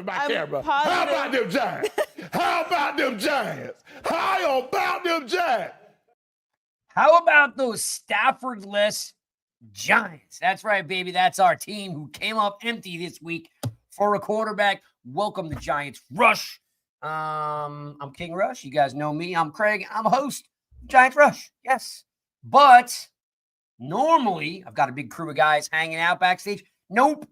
My camera. How about them Giants? How about them Giants? How about them Giants? How about those Stafford-less Giants? That's right, baby. That's our team who came up empty this week for a quarterback. Welcome to Giants Rush. I'm King Rush. You guys know me. I'm Craig. I'm a host of Giants Rush. Yes. But normally, I've got a big crew of guys hanging out backstage. Nope.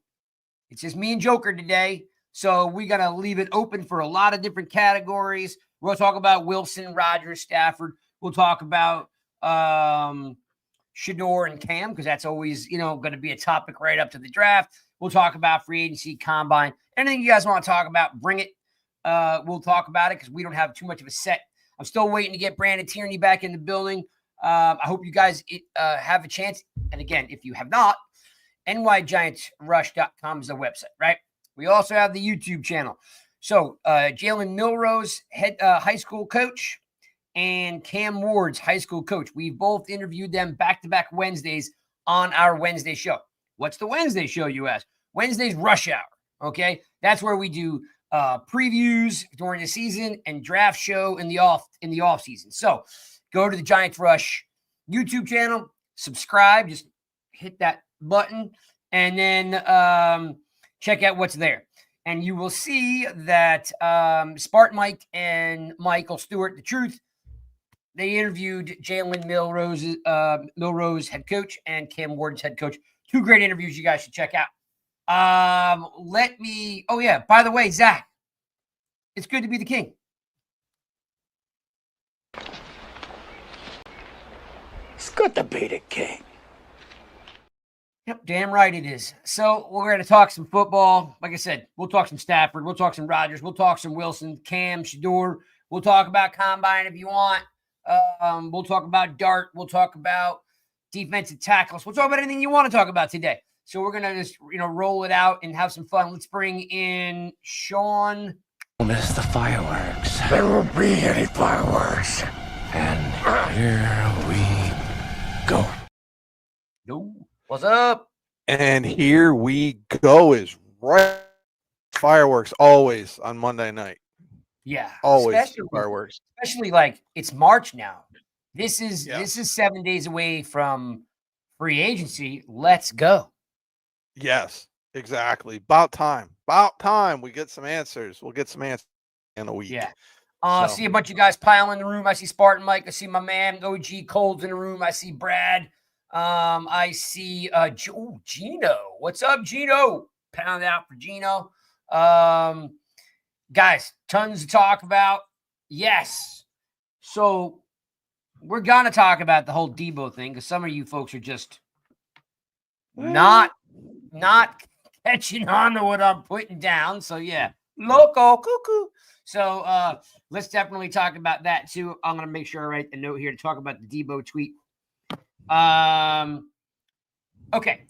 It's just me and Joker today. So we got to leave it open for a lot of different categories. We'll talk about Wilson, Rodgers, Stafford. We'll talk about Shador and Cam, because that's always, going to be a topic right up to the draft. We'll talk about free agency, combine. Anything you guys want to talk about, bring it. We'll talk about it because we don't have too much of a set. I'm still waiting to get Brandon Tierney back in the building. I hope you guys have a chance. And again, if you have not, nygiantsrush.com is the website, right? We also have the YouTube channel. So Jalen Milrose, head high school coach, and Cam Ward's high school coach. We've both interviewed them back-to-back Wednesdays on our Wednesday show. What's the Wednesday show, you ask? Wednesday's Rush Hour, okay? That's where we do previews during the season and draft show in the off season. So go to the Giants Rush YouTube channel, subscribe, just hit that button, and then check out what's there. And you will see that Spartan Mike and Michael Stewart, The Truth, they interviewed Jalen Milrose, head coach, and Cam Ward's head coach. Two great interviews you guys should check out. By the way, Zach, it's good to be the king. It's good to be the king. Yep, damn right it is. So we're going to talk some football. Like I said, we'll talk some Stafford. We'll talk some Rodgers. We'll talk some Wilson, Cam, Shador. We'll talk about combine if you want. We'll talk about dart. We'll talk about defensive tackles. We'll talk about anything you want to talk about today. So we're going to just, roll it out and have some fun. Let's bring in Shawn. Miss the fireworks. There won't be any fireworks. And here we go. No. What's up? And here we go is right. Fireworks always on Monday night. Yeah. Always fireworks. Especially like it's March now. This is 7 days away from free agency. Let's go. Yes, exactly. About time we get some answers. We'll get some answers in a week. Yeah. I see a bunch of guys pile in the room. I see Spartan Mike. I see my man OG Cold's in the room. I see Brad. I see Gino. What's up, Gino? Pound out for Gino. Guys, tons to talk about. Yes. So we're going to talk about the whole Deebo thing because some of you folks are just not catching on to what I'm putting down. So, yeah, loco, cuckoo. So let's definitely talk about that, too. I'm going to make sure I write a note here to talk about the Deebo tweet. Okay.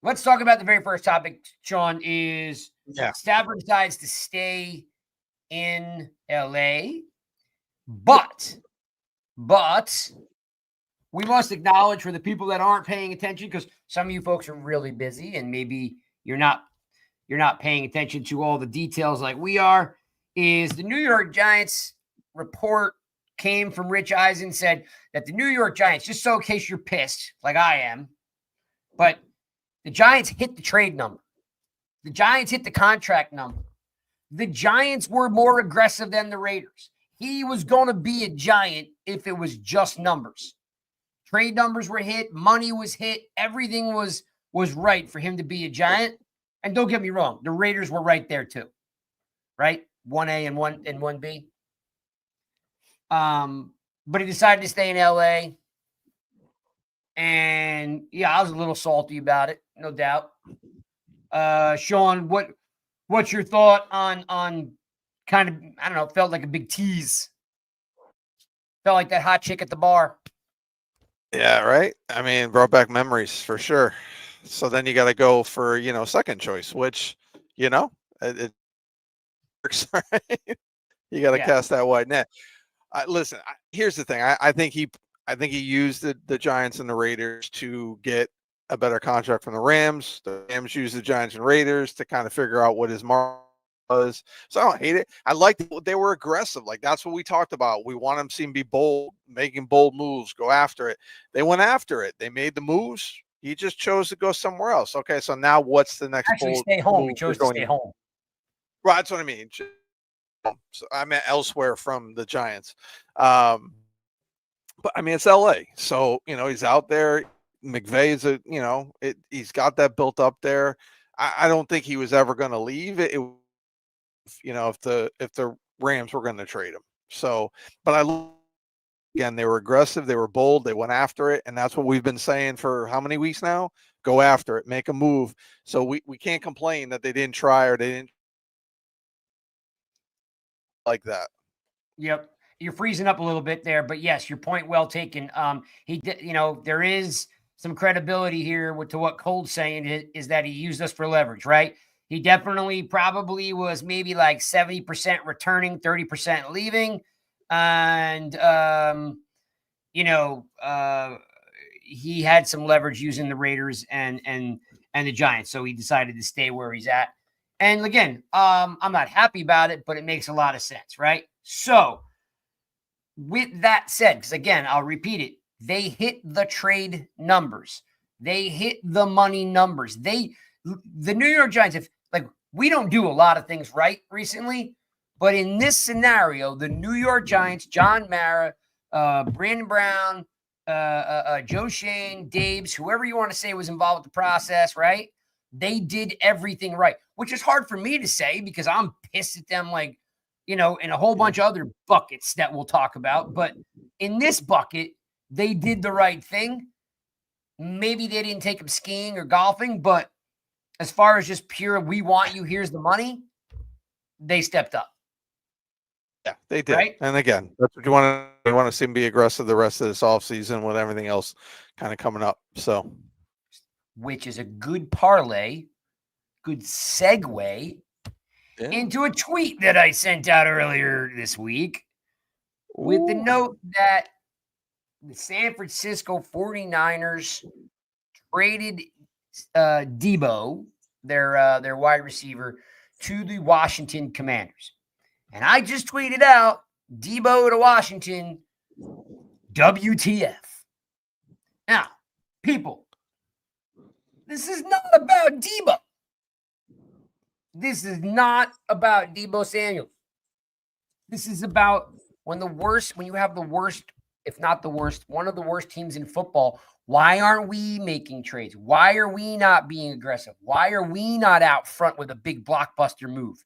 Let's talk about the very first topic, Shawn, is Stafford decides to stay in LA, but we must acknowledge for the people that aren't paying attention, because some of you folks are really busy and maybe you're not paying attention to all the details like we are, is the New York Giants report came from Rich Eisen, said that the New York Giants, just so in case you're pissed like I am, but the Giants hit the trade number. The Giants hit the contract number. The Giants were more aggressive than the Raiders. He was going to be a Giant if it was just numbers. Trade numbers were hit. Money was hit. Everything was right for him to be a Giant. And don't get me wrong, the Raiders were right there too. Right? 1A and 1B. But he decided to stay in LA. And yeah, I was a little salty about it, no doubt. Shawn, what's your thought on kind of, I don't know, felt like a big tease. Felt like that hot chick at the bar. Yeah, right. I mean, brought back memories for sure. So then you got to go for second choice, which it works. Right? You got to Yeah. cast that wide net. Listen, here's the thing. I think he used the Giants and the Raiders to get a better contract from the Rams. The Rams used the Giants and Raiders to kind of figure out what his mark was. So I don't hate it. I liked they were aggressive. Like that's what we talked about. We want them to seem to be bold, making bold moves, go after it. They went after it. They made the moves. He just chose to go somewhere else. Okay, so now what's the next Actually, bold stay home. move He chose you're to going stay to- home. Right, that's what I mean. So I meant elsewhere from the Giants. But I mean, it's LA. So, he's out there. McVay is he's got that built up there. I don't think he was ever going to leave it. If the Rams were going to trade him. So, but again, they were aggressive. They were bold. They went after it. And that's what we've been saying for how many weeks now? Go after it, make a move. So we can't complain that they didn't try or they didn't like that. Yep. You're freezing up a little bit there, but yes, your point well taken. He did, there is some credibility here to what Cole's saying is that he used us for leverage, right? He definitely probably was maybe like 70% returning, 30% leaving. And, he had some leverage using the Raiders and the Giants. So he decided to stay where he's at. And again, I'm not happy about it, but it makes a lot of sense, right? So with that said, because again, I'll repeat it, they hit the trade numbers. They hit the money numbers. The New York Giants, we don't do a lot of things right recently, but in this scenario, the New York Giants, John Mara, Brandon Brown, Joe Shane, Dabes, whoever you want to say was involved with the process, right? They did everything right, which is hard for me to say because I'm pissed at them in a whole bunch of other buckets that we'll talk about. But in this bucket, they did the right thing. Maybe they didn't take them skiing or golfing, but as far as just pure, we want you, here's the money, they stepped up. Yeah, they did. Right? And again, that's what you want to see them be aggressive the rest of this offseason with everything else kind of coming up. So, which is a good parlay, good segue into a tweet that I sent out earlier this week with the note that the San Francisco 49ers traded Deebo, their wide receiver, to the Washington Commanders. And I just tweeted out, Deebo to Washington, WTF. Now, people, this is not about Deebo. This is not about Deebo Samuel. This is about when you have the worst, if not the worst, one of the worst teams in football. Why aren't we making trades? Why are we not being aggressive? Why are we not out front with a big blockbuster move?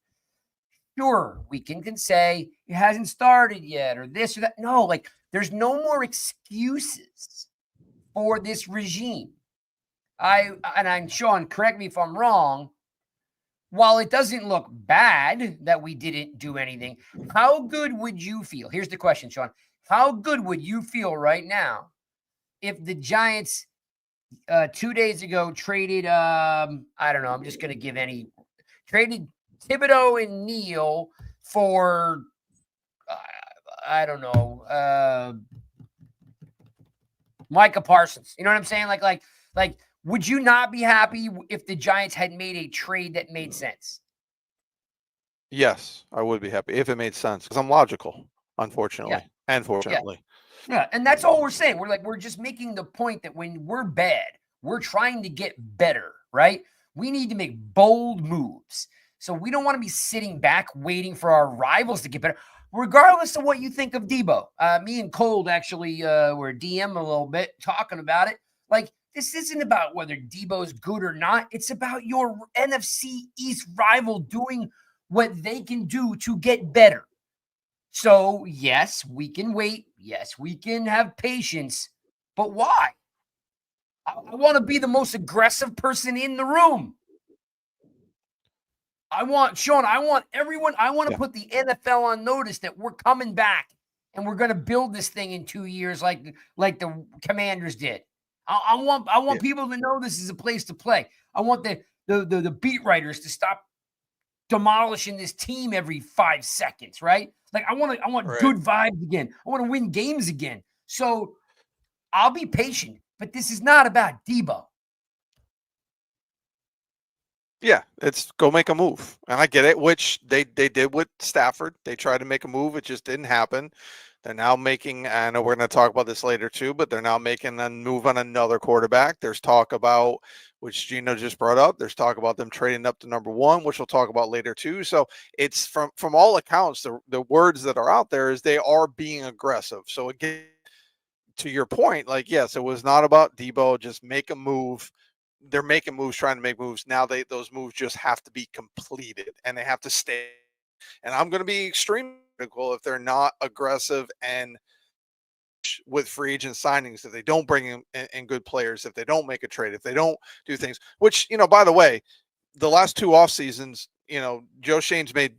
Sure, we can say it hasn't started yet or this or that. No, there's no more excuses for this regime. I'm Shawn, correct me if I'm wrong. While it doesn't look bad that we didn't do anything, how good would you feel? Here's the question, Shawn. How good would you feel right now if the Giants 2 days ago traded, I don't know, I'm just going to give traded Thibodeau and Neal for, I don't know, Micah Parsons. You know what I'm saying? Like, would you not be happy if the Giants had made a trade that made sense? Yes, I would be happy if it made sense because I'm logical, unfortunately, and fortunately. Yeah, and that's all we're saying. We're just making the point that when we're bad, we're trying to get better, right? We need to make bold moves. So we don't want to be sitting back waiting for our rivals to get better, regardless of what you think of Deebo. Me and Cold actually were DM a little bit talking about it. This isn't about whether Deebo's good or not. It's about your NFC East rival doing what they can do to get better. So, yes, we can wait. Yes, we can have patience. But why? I want to be the most aggressive person in the room. Shawn, I want everyone, I want to put the NFL on notice that we're coming back and we're going to build this thing in 2 years like the Commanders did. I want people to know this is a place to play. I want the beat writers to stop demolishing this team every 5 seconds, right? Like I want good vibes again. I want to win games again. So I'll be patient, but this is not about Deebo. Yeah, it's go make a move. And I get it, which they did with Stafford. They tried to make a move. It just didn't happen. They're now making, I know we're going to talk about this later too, but they're now making a move on another quarterback. There's talk about, which Gino just brought up, there's talk about them trading up to number 1, which we'll talk about later too. So it's from all accounts, the words that are out there is they are being aggressive. So again, to your point, like, yes, it was not about Deebo, just make a move. They're making moves, trying to make moves. Now those moves just have to be completed and they have to stay. And I'm going to be extremely critical if they're not aggressive and with free agent signings, if they don't bring in good players, if they don't make a trade, if they don't do things, which, by the way, the last 2 off seasons, Joe Shane's made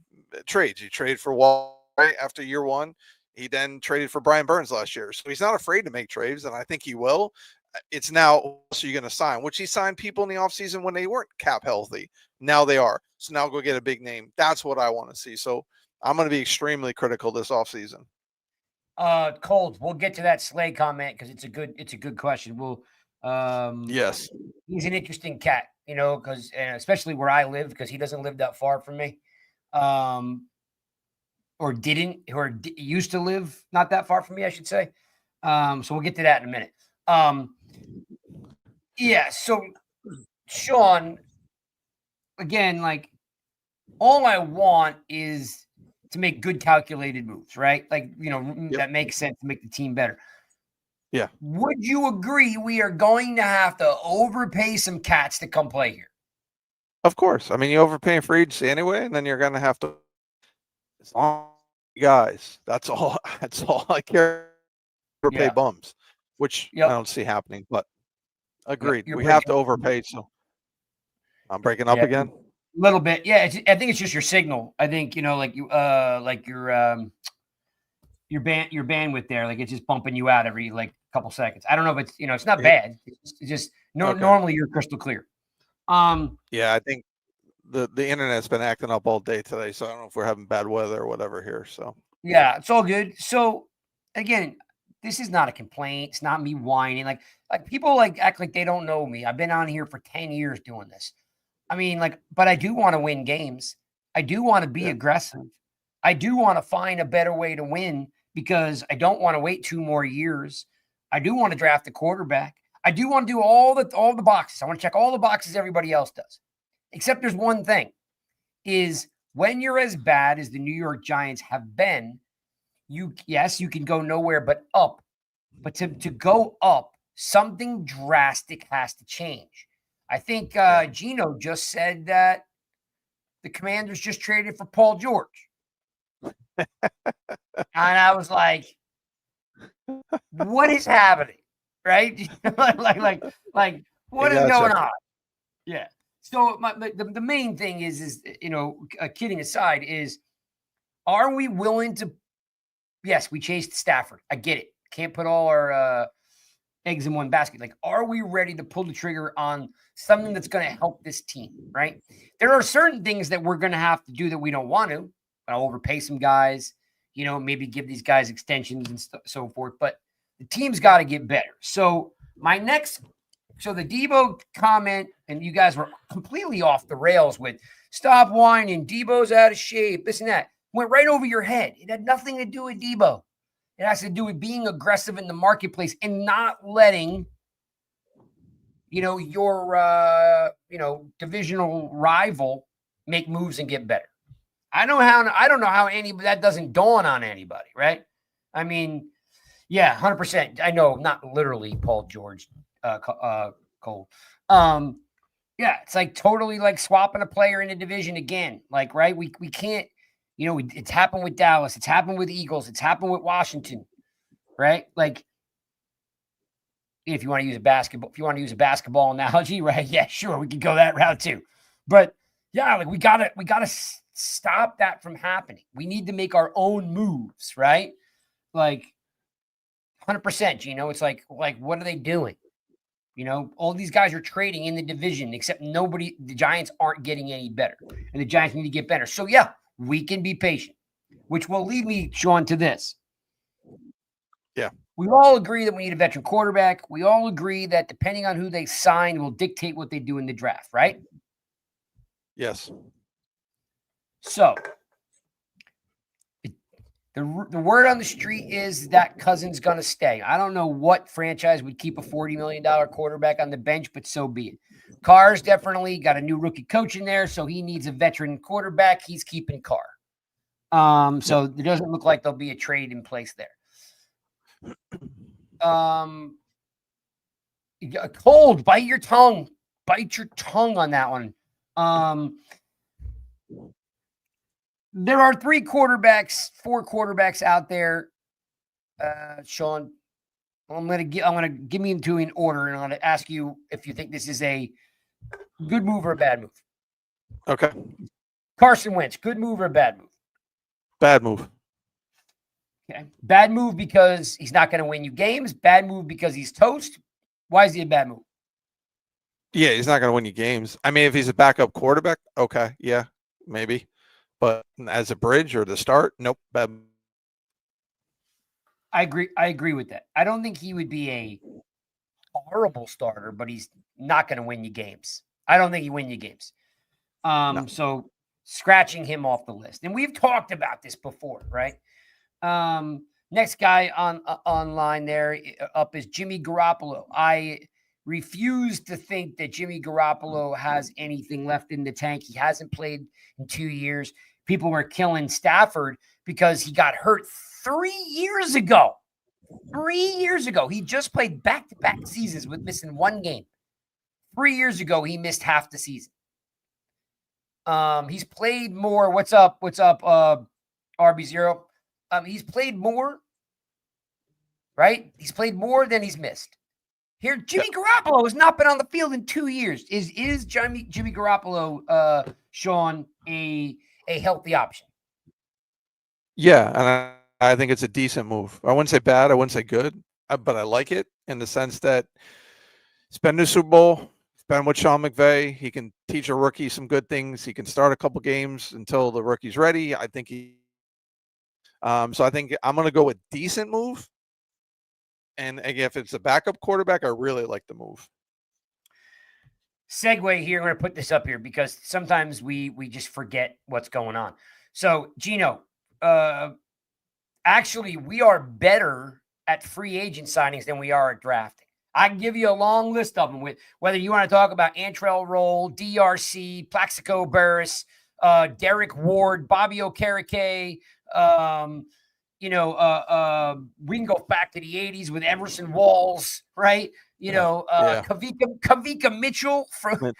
trades. He traded for Wall right after year 1. He then traded for Brian Burns last year. So he's not afraid to make trades, and I think he will. It's now, so you're going to sign, which he signed people in the offseason when they weren't cap healthy. Now they are. So now go get a big name. That's what I want to see. So I'm going to be extremely critical this offseason. Cold, we'll get to that Slay comment because it's a good question. Yes. He's an interesting cat, because especially where I live, because he doesn't live that far from me. Or used to live not that far from me, I should say. So we'll get to that in a minute. So Shawn, again, like all I want is to make good calculated moves, right? Like, that makes sense to make the team better. Yeah. Would you agree we are going to have to overpay some cats to come play here? Of course. I mean, you overpaying for agency anyway, and then you're going to have to, as long as guys, that's all I care. Overpay bums, which I don't see happening, but agreed. We have to overpay. So I'm breaking up again. A little bit. Yeah. I think it's just your signal. I think, like your bandwidth there, like it's just bumping you out every couple seconds. I don't know if it's, it's not bad. It's just normally you're crystal clear. Yeah, I think the internet's been acting up all day today, so I don't know if we're having bad weather or whatever here. So yeah, it's all good. So again, this is not a complaint. It's not me whining. Like people act like they don't know me. I've been on here for 10 years doing this. I mean, but I do want to win games. I do want to be aggressive. I do want to find a better way to win because I don't want to wait 2 more years. I do want to draft a quarterback. I do want to do all the boxes. I want to check all the boxes everybody else does. Except there's one thing, is when you're as bad as the New York Giants have been, you can go nowhere but up. But to go up, something drastic has to change. I think Gino just said that the Commanders just traded for Paul George. And I was like, what is happening? Right? like what is going on? Yeah. So the main thing is kidding aside, is are we willing to? Yes, we chased Stafford. I get it. Can't put all our eggs in one basket. Like, are we ready to pull the trigger on something that's going to help this team? Right? There are certain things that we're going to have to do that we don't want to. I'll overpay some guys. Maybe give these guys extensions and so forth. But the team's got to get better. So the Deebo comment, and you guys were completely off the rails with stop whining, Deebo's out of shape, this and that. Went right over your head. It had nothing to do with Deebo. It has to do with being aggressive in the marketplace and not letting, your, divisional rival make moves and get better. I don't know how that doesn't dawn on anybody, right? I mean, yeah, 100%. I know, not literally Paul George, Cole. Yeah, it's like totally like swapping a player in a division again. Like, right? We can't, it's happened with Dallas. It's happened with Eagles. It's happened with Washington, right? Like, If you want to use a basketball analogy, right? Yeah, sure, we could go that route too. But yeah, like we gotta stop that from happening. We need to make our own moves, right? Like 100%, Gino. It's like what are they doing? All these guys are trading in the division, except the Giants aren't getting any better, and the Giants need to get better. So yeah, we can be patient, which will lead me, Shawn, to this. Yeah. We all agree that we need a veteran quarterback. We all agree that depending on who they sign will dictate what they do in the draft, right? Yes. So the word on the street is that Cousins going to stay. I don't know what franchise would keep a $40 million quarterback on the bench, but so be it. Carr's definitely got a new rookie coach in there, so he needs a veteran quarterback. He's keeping Carr. So it doesn't look like there'll be a trade in place there. Cold, bite your tongue on that one. There are four quarterbacks out there. Shawn, I'm gonna give me into in order, and I'm gonna ask you if you think this is a good move or a bad move. Okay. Carson Wentz, good move or a bad move? Bad move. Okay. Bad move because he's not going to win you games. Bad move because he's toast. Why is he a bad move? Yeah, he's not going to win you games. I mean, if he's a backup quarterback, okay, yeah, maybe. But as a bridge or the start, nope, bad. I agree with that. I don't think he would be a horrible starter, but he's not going to win you games. I don't think he win you games. No. So scratching him off the list. And we've talked about this before, right? Next guy online there up is Jimmy Garoppolo. I refuse to think that Jimmy Garoppolo has anything left in the tank. He hasn't played in 2 years. People were killing Stafford because he got hurt 3 years ago. 3 years ago. He just played back-to-back seasons with missing one game. 3 years ago, he missed half the season. He's played more. What's up, RB0? He's played more, right? He's played more than he's missed. Here, Jimmy Garoppolo has not been on the field in 2 years. Is Jimmy Garoppolo, Shawn, a healthy option? Yeah, and I think it's a decent move. I wouldn't say bad. I wouldn't say good, but I like it in the sense that it's been the Super Bowl. It's been with Sean McVay. He can teach a rookie some good things. He can start a couple games until the rookie's ready. I think so I think I'm going to go with decent move. And again, if it's a backup quarterback, I really like the move. Segue here. I'm going to put this up here because sometimes we just forget what's going on. So, Gino, actually, we are better at free agent signings than we are at drafting. I can give you a long list of them with whether you want to talk about Antrell Roll, DRC, Plaxico Burress, Derek Ward, Bobby Okereke. We can go back to the 80s with Emerson Walls, right? Kavika Mitchell from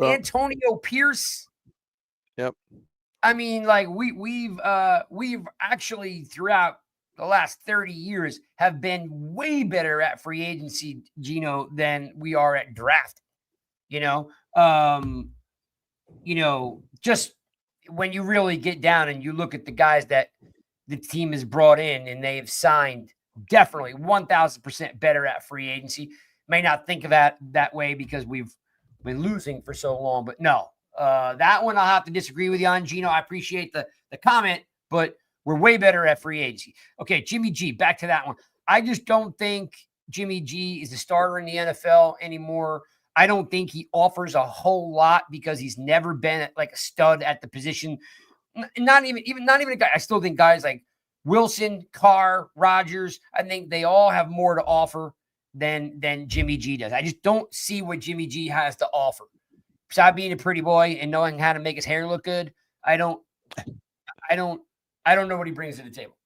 Antonio Pierce. Yep. I mean, like we've actually throughout the last 30 years have been way better at free agency, Gino, than we are at draft. Just when you really get down and you look at the guys that the team has brought in and they've signed, definitely 1,000% better at free agency. May not think of that way because we've been losing for so long, but no, that one I'll have to disagree with you on, Gino. I appreciate the comment, but we're way better at free agency. Okay, Jimmy G, back to that one. I just don't think Jimmy G is a starter in the NFL anymore. I don't think he offers a whole lot because he's never been like a stud at the position. Not even a guy. I still think guys like Wilson, Carr, Rodgers, I think they all have more to offer than Jimmy G does. I just don't see what Jimmy G has to offer. Besides being a pretty boy and knowing how to make his hair look good, I don't know what he brings to the table.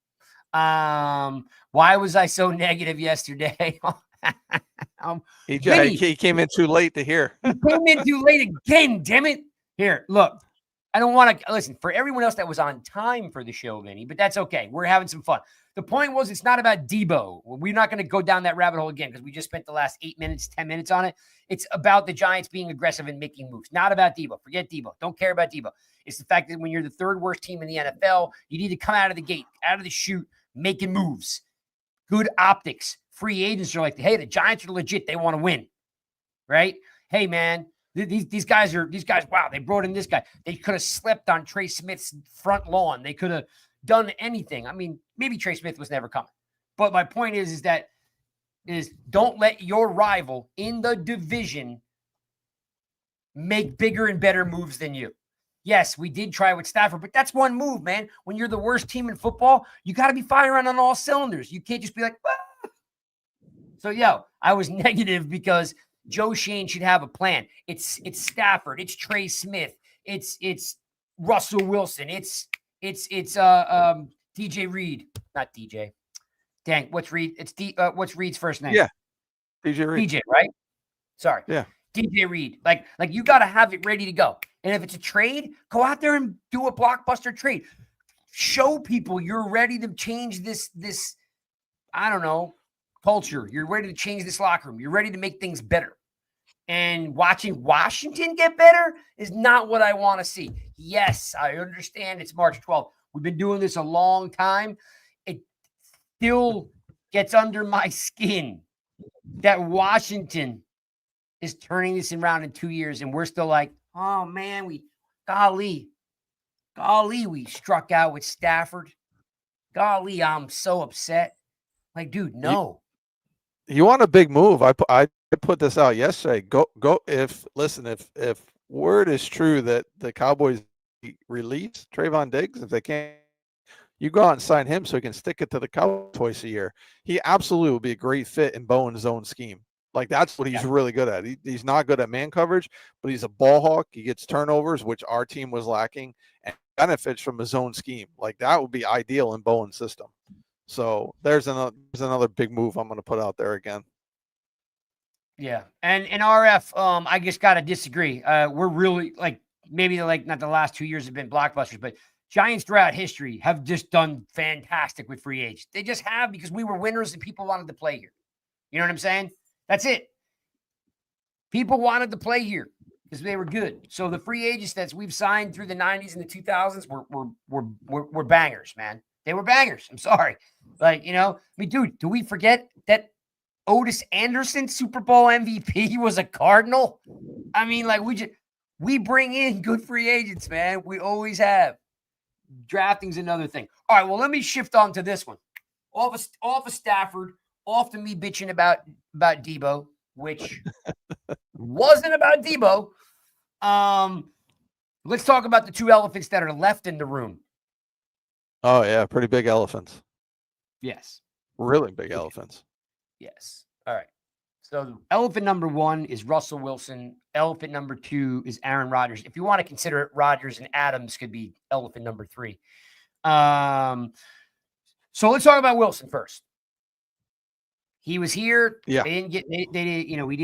Why was I so negative yesterday? He came in too late to hear. He came in too late again, damn it. Here, look. I don't want to listen for everyone else that was on time for the show, Vinny, but that's okay. We're having some fun. The point was, it's not about Deebo. We're not going to go down that rabbit hole again because we just spent the last 8 minutes, 10 minutes on it. It's about the Giants being aggressive and making moves, not about Deebo. Forget Deebo. Don't care about Deebo. It's the fact that when you're the third worst team in the NFL, you need to come out of the gate, out of the chute, making moves. Good optics. Free agents are like, hey, the Giants are legit. They want to win, right? Hey, man, these guys, wow, they brought in this guy. They could have slept on Trey Smith's front lawn. They could have done anything. I mean, maybe Trey Smith was never coming. But my point is don't let your rival in the division make bigger and better moves than you. Yes, we did try with Stafford, but that's one move, man. When you're the worst team in football, you got to be firing on all cylinders. You can't just be like, ah. So, I was negative because Joe Shane should have a plan. It's Stafford. It's Trey Smith. It's Russell Wilson. It's DJ Reed. Not DJ. Dang, what's Reed? What's Reed's first name? Yeah, DJ Reed. DJ, right? Sorry. Yeah. DJ Reed. Like you got to have it ready to go. And if it's a trade, go out there and do a blockbuster trade. Show people you're ready to change this, I don't know, culture. You're ready to change this locker room. You're ready to make things better. And watching Washington get better is not what I want to see. Yes, I understand it's March 12th. We've been doing this a long time. It still gets under my skin that Washington is turning this around in 2 years, and we're still like, oh, man, golly, we struck out with Stafford. Golly, I'm so upset. Like, dude, no. You want a big move? I put this out yesterday. Go. If word is true that the Cowboys release Trayvon Diggs, if they can't, you go out and sign him so he can stick it to the Cowboys twice a year. He absolutely will be a great fit in Bowen's zone scheme. Like, that's what he's really good at. He's not good at man coverage, but he's a ball hawk. He gets turnovers, which our team was lacking, and benefits from a zone scheme. Like, that would be ideal in Bowen's system. So there's another big move I'm going to put out there again. Yeah. And RF, I just got to disagree. We're really maybe not the last 2 years have been blockbusters, but Giants throughout history have just done fantastic with free agents. They just have, because we were winners and people wanted to play here. You know what I'm saying? That's it. People wanted to play here because they were good. So the free agents that we've signed through the 90s and the 2000s were bangers, man. They were bangers. I'm sorry. Dude, do we forget that Otis Anderson, Super Bowl MVP, was a Cardinal? I mean, we bring in good free agents, man. We always have. Drafting's another thing. All right, well, let me shift on to this one. Off of Stafford, off to me bitching about Deebo, which wasn't about Deebo. Let's talk about the two elephants that are left in the room. Oh, yeah, pretty big elephants. Yes. Really big elephants. Yes. All right. So elephant number one is Russell Wilson. Elephant number two is Aaron Rodgers. If you want to consider it, Rodgers and Adams could be elephant number three. So let's talk about Wilson first. He was here. Yeah. They didn't get. He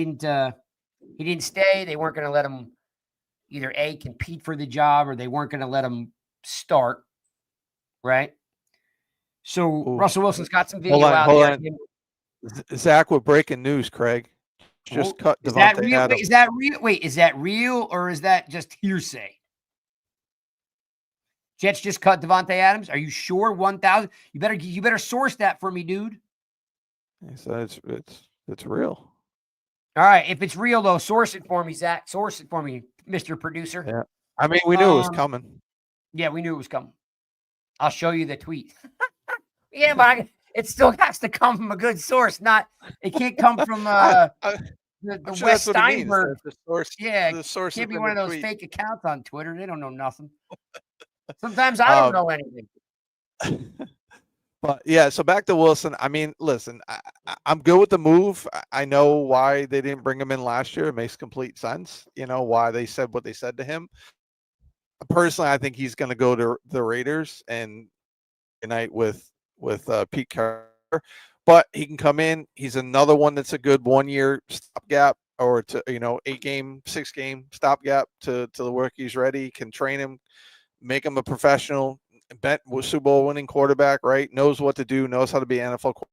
didn't stay. They weren't going to let him either compete for the job, or they weren't going to let him start. Right. So Russell Wilson's got some video out there. Zach with breaking news, Craig. Just cut Devante Adams. Is that real? Wait, is that real or is that just hearsay? Jets just cut Devante Adams. Are you sure? 1,000. You better source that for me, dude. So it's real. All right. If it's real though, source it for me, Zach. Source it for me, Mr. Producer. Yeah. I mean, we knew it was coming. Yeah, we knew it was coming. I'll show you the tweet. Yeah, but it still has to come from a good source. It can't come from the sure West Steinberg. The source, yeah, the source can't be one of those tweet. fake accounts on Twitter. They don't know nothing. Sometimes I don't know anything. But yeah, so back to Wilson. I mean, listen, I'm good with the move. I know why they didn't bring him in last year. It makes complete sense. You know why they said what they said to him. Personally, I think he's going to go to the Raiders and unite with Pete Carroll, but he can come in. He's another one that's a good 1 year stopgap, or 6 game stopgap to the work he's ready. Can train him, make him a professional. was Super Bowl winning quarterback, right? Knows what to do, knows how to be an NFL quarterback.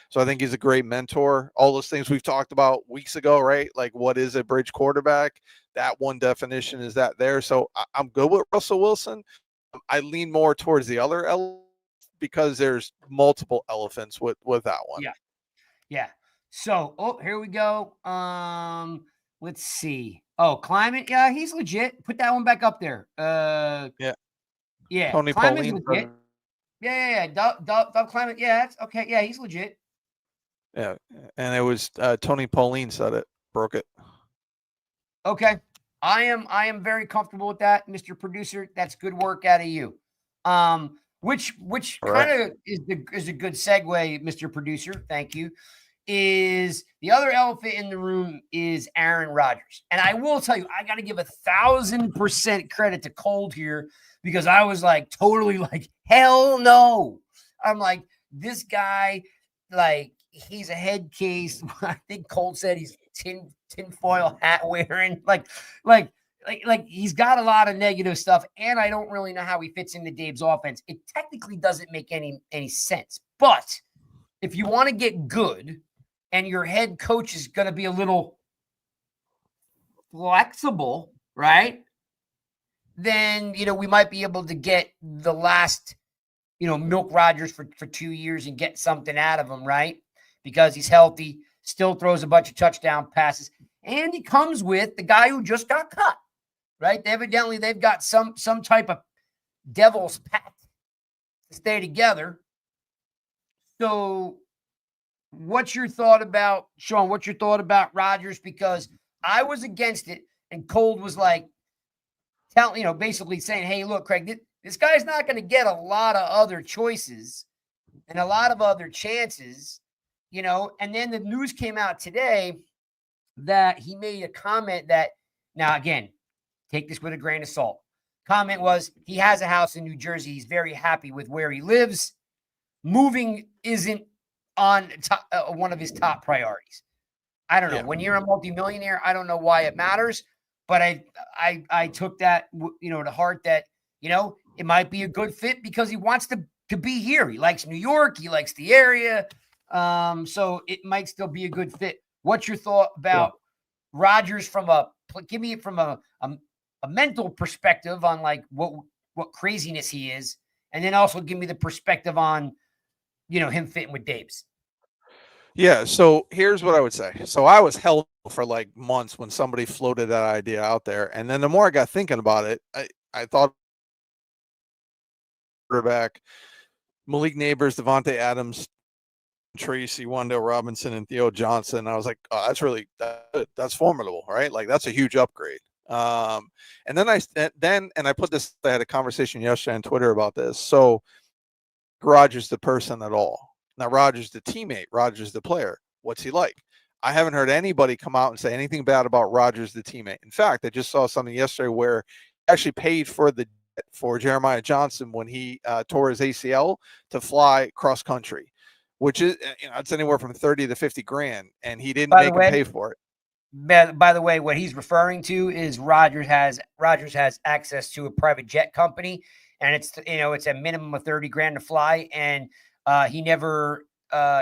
So I think he's a great mentor. All those things we've talked about weeks ago, right? Like, what is a bridge quarterback? That one definition is that there. So I'm good with Russell Wilson. I lean more towards the other elephant because there's multiple elephants with that one. Yeah. Yeah. So, here we go. Let's see. Oh, Climate. Yeah, he's legit. Put that one back up there. Yeah. Tony Climate's Pauline. legit. Yeah. Dub Climate. Yeah, that's okay. Yeah, he's legit. Yeah. And it was Tony Pauline said it, broke it. Okay. I am very comfortable with that, Mr. Producer. That's good work out of you. Which kind of is a good segue, Mr. Producer. Thank you. Is the other elephant in the room is Aaron Rodgers. And I will tell you, I got to give 1,000% credit to Cold here because I was like totally like, hell no. I'm like, this guy, like, he's a head case. I think Cold said he's tinfoil hat wearing. Like he's got a lot of negative stuff, and I don't really know how he fits into Dave's offense. It technically doesn't make any sense. But if you want to get good and your head coach is going to be a little flexible, right? Then, we might be able to get the last, milk Rodgers for 2 years and get something out of him, right? Because he's healthy, still throws a bunch of touchdown passes, and he comes with the guy who just got cut, right? Evidently, they've got some type of devil's pact to stay together. So what's your thought about, Shawn, what's your thought about Rodgers? Because I was against it, and Cold was like, basically saying, hey, look, Craig, this guy's not going to get a lot of other choices and a lot of other chances, and then the news came out today that he made a comment that, now again, take this with a grain of salt. Comment was, he has a house in New Jersey. He's very happy with where he lives. Moving isn't on one of his top priorities. I don't know. When you're a multimillionaire, I don't know why it matters, but I took that, to heart that, it might be a good fit because he wants to be here. He likes New York. He likes the area. So it might still be a good fit. What's your thought about Rodgers give me from a mental perspective on like what craziness he is, and then also give me the perspective on, him fitting with Dave's. Yeah. So here's what I would say. So I was held for like months when somebody floated that idea out there. And then the more I got thinking about it, I thought quarterback, Malik Neighbors, Devante Adams, Tracy, Wandale Robinson, and Theo Johnson. I was like, oh, that's formidable, right? Like that's a huge upgrade. And then I put this, I had a conversation yesterday on Twitter about this. So Rodgers the person at all. Now Rodgers the teammate, Rodgers the player. What's he like? I haven't heard anybody come out and say anything bad about Rodgers the teammate. In fact, I just saw something yesterday where he actually paid for Jeremiah Johnson when he tore his ACL to fly cross country, which is it's anywhere from 30 to 50 grand, and he didn't make him pay for it. By the way, what he's referring to is Rodgers has access to a private jet company, and it's a minimum of 30 grand to fly, and he never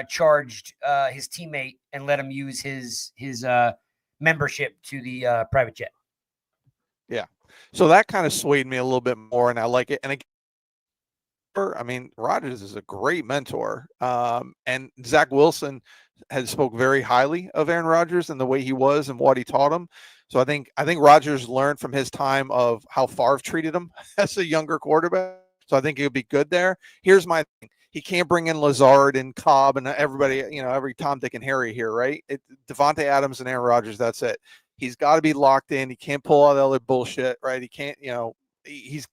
charged his teammate and let him use his membership to the private jet. Yeah, so that kind of swayed me a little bit more, and I like it. And again, I mean, Rodgers is a great mentor, and Zach Wilson has spoke very highly of Aaron Rodgers and the way he was and what he taught him. So I think Rodgers learned from his time of how Favre treated him as a younger quarterback. So I think he'll be good there. Here's my thing. He can't bring in Lazard and Cobb and everybody, every Tom, Dick, and Harry here, right? Devante Adams and Aaron Rodgers, that's it. He's got to be locked in. He can't pull out other bullshit, right? He can't, he's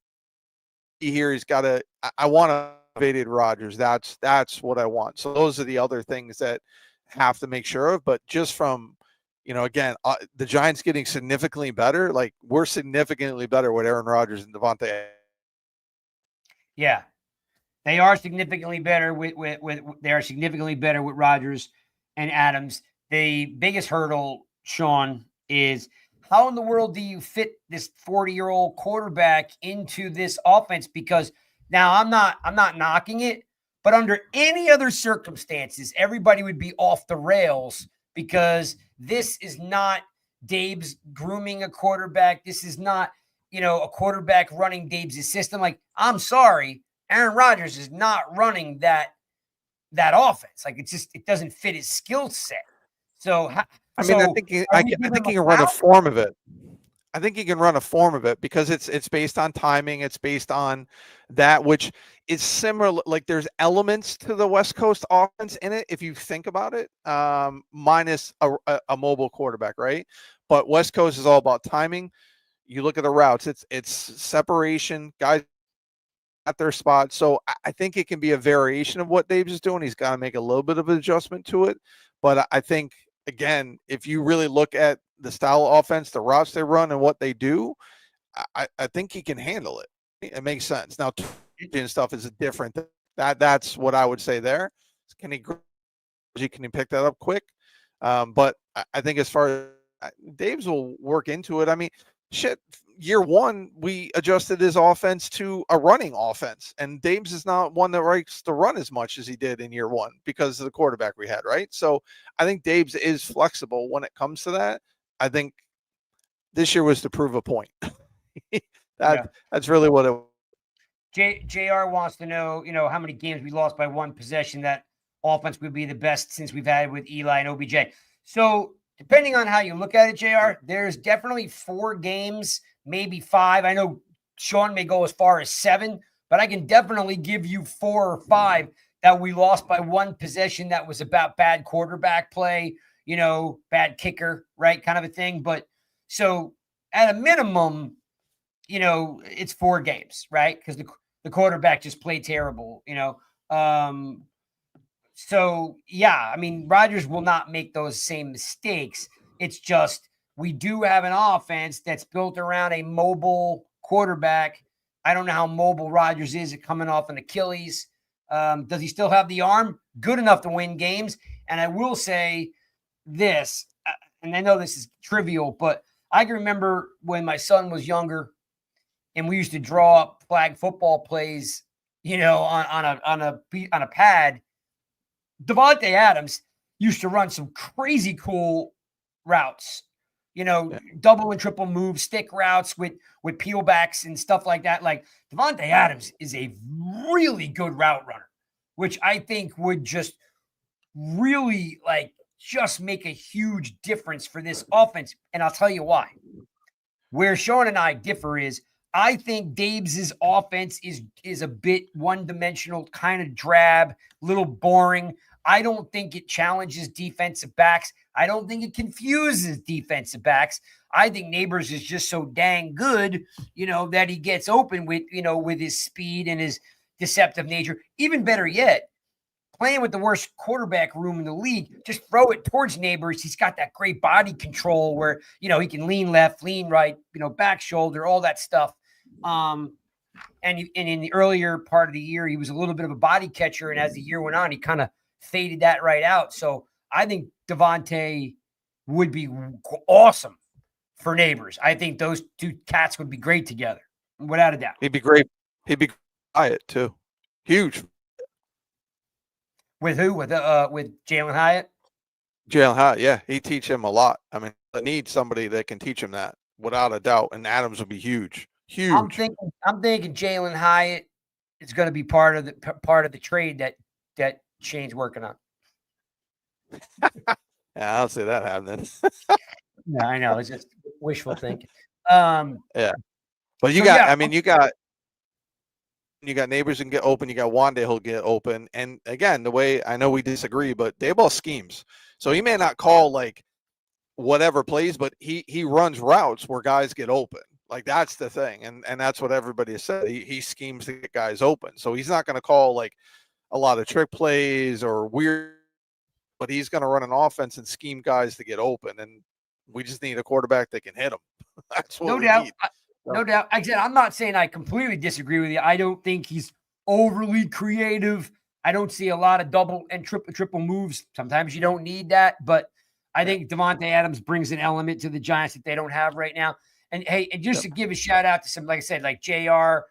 here. He's got to, I want to motivated Rodgers. That's what I want. So those are the other things that have to make sure of. But just from, again, the Giants getting significantly better, like we're significantly better with Aaron Rodgers and Devante. Yeah. They are significantly better with Rodgers and Adams. The biggest hurdle, Shawn, is how in the world do you fit this 40-year-old quarterback into this offense? Because Now, I'm not knocking it, but under any other circumstances, everybody would be off the rails because this is not Dave's grooming a quarterback. This is not, a quarterback running Dave's system. Like, I'm sorry, Aaron Rodgers is not running that offense. Like, it doesn't fit his skill set. So, I think he can run a form of it. I think he can run a form of it because it's based on timing. It's based on that, which is similar. Like there's elements to the West Coast offense in it, if you think about it, minus a mobile quarterback, right? But West Coast is all about timing. You look at the routes; it's separation, guys at their spot. So I think it can be a variation of what Dave's is doing. He's got to make a little bit of an adjustment to it, but I think again, if you really look at the style of offense, the routes they run, and what they do, I think he can handle it. It makes sense. Now, and stuff is different. That's what I would say there. Can he pick that up quick? But I think as far as Dave's will work into it. I mean, year one, we adjusted his offense to a running offense, and Dave's is not one that likes to run as much as he did in year one because of the quarterback we had, right? So I think Dave's is flexible when it comes to that. I think this year was to prove a point. That's really what it was. JR wants to know, how many games we lost by one possession. That offense would be the best since we've had with Eli and OBJ. So depending on how you look at it, JR, there's definitely 4 games, maybe 5. I know Shawn may go as far as 7, but I can definitely give you 4 or 5 that we lost by one possession that was about bad quarterback play, bad kicker, right? Kind of a thing. But so at a minimum, it's 4 games, right? Because the quarterback just played terrible, So, yeah, I mean, Rodgers will not make those same mistakes. It's just we do have an offense that's built around a mobile quarterback. I don't know how mobile Rodgers is coming off an Achilles. Does he still have the arm? Good enough to win games. And I will say this, and I know this is trivial, but I can remember when my son was younger and we used to draw up flag football plays, on a pad. Devante Adams used to run some crazy cool routes, double and triple move stick routes with peel backs and stuff like that. Like Devante Adams is a really good route runner, which I think would just really just make a huge difference for this offense. And I'll tell you why. Where Shawn and I differ is I think Dave's offense is a bit one-dimensional, kind of drab, little boring. I don't think it challenges defensive backs. I don't think it confuses defensive backs. I think Neighbors is just so dang good, that he gets open with his speed and his deceptive nature. Even better yet, playing with the worst quarterback room in the league, just throw it towards Neighbors. He's got that great body control where, he can lean left, lean right, back shoulder, all that stuff. And in the earlier part of the year, he was a little bit of a body catcher. And as the year went on, he kind of faded that right out. So I think Devante would be awesome for Neighbors. I think those two cats would be great together, without a doubt. He'd be great. He'd be Hyatt too. Huge. With who? With Jalen Hyatt? Jalen Hyatt, yeah. He'd teach him a lot. I mean, I need somebody that can teach him that, without a doubt. And Adams would be huge. Huge. I'm thinking Jalen Hyatt is going to be part of the trade that Shane's working on. Yeah, I don't see that happening. Yeah, I know. It's just wishful thinking. Yeah. But you got Neighbors who can get open. You got Wande who'll get open. And again, the way I know we disagree, but Daboll schemes. So he may not call whatever plays, but he runs routes where guys get open. Like that's the thing. And that's what everybody has said. He schemes to get guys open. So he's not going to call a lot of trick plays or weird, but he's going to run an offense and scheme guys to get open. And we just need a quarterback that can hit them. That's what we need. No doubt. Like I said, I'm not saying I completely disagree with you. I don't think he's overly creative. I don't see a lot of double and triple moves. Sometimes you don't need that, but I think Devante Adams brings an element to the Giants that they don't have right now. And hey, and just to give a shout out to some, like I said, like JR,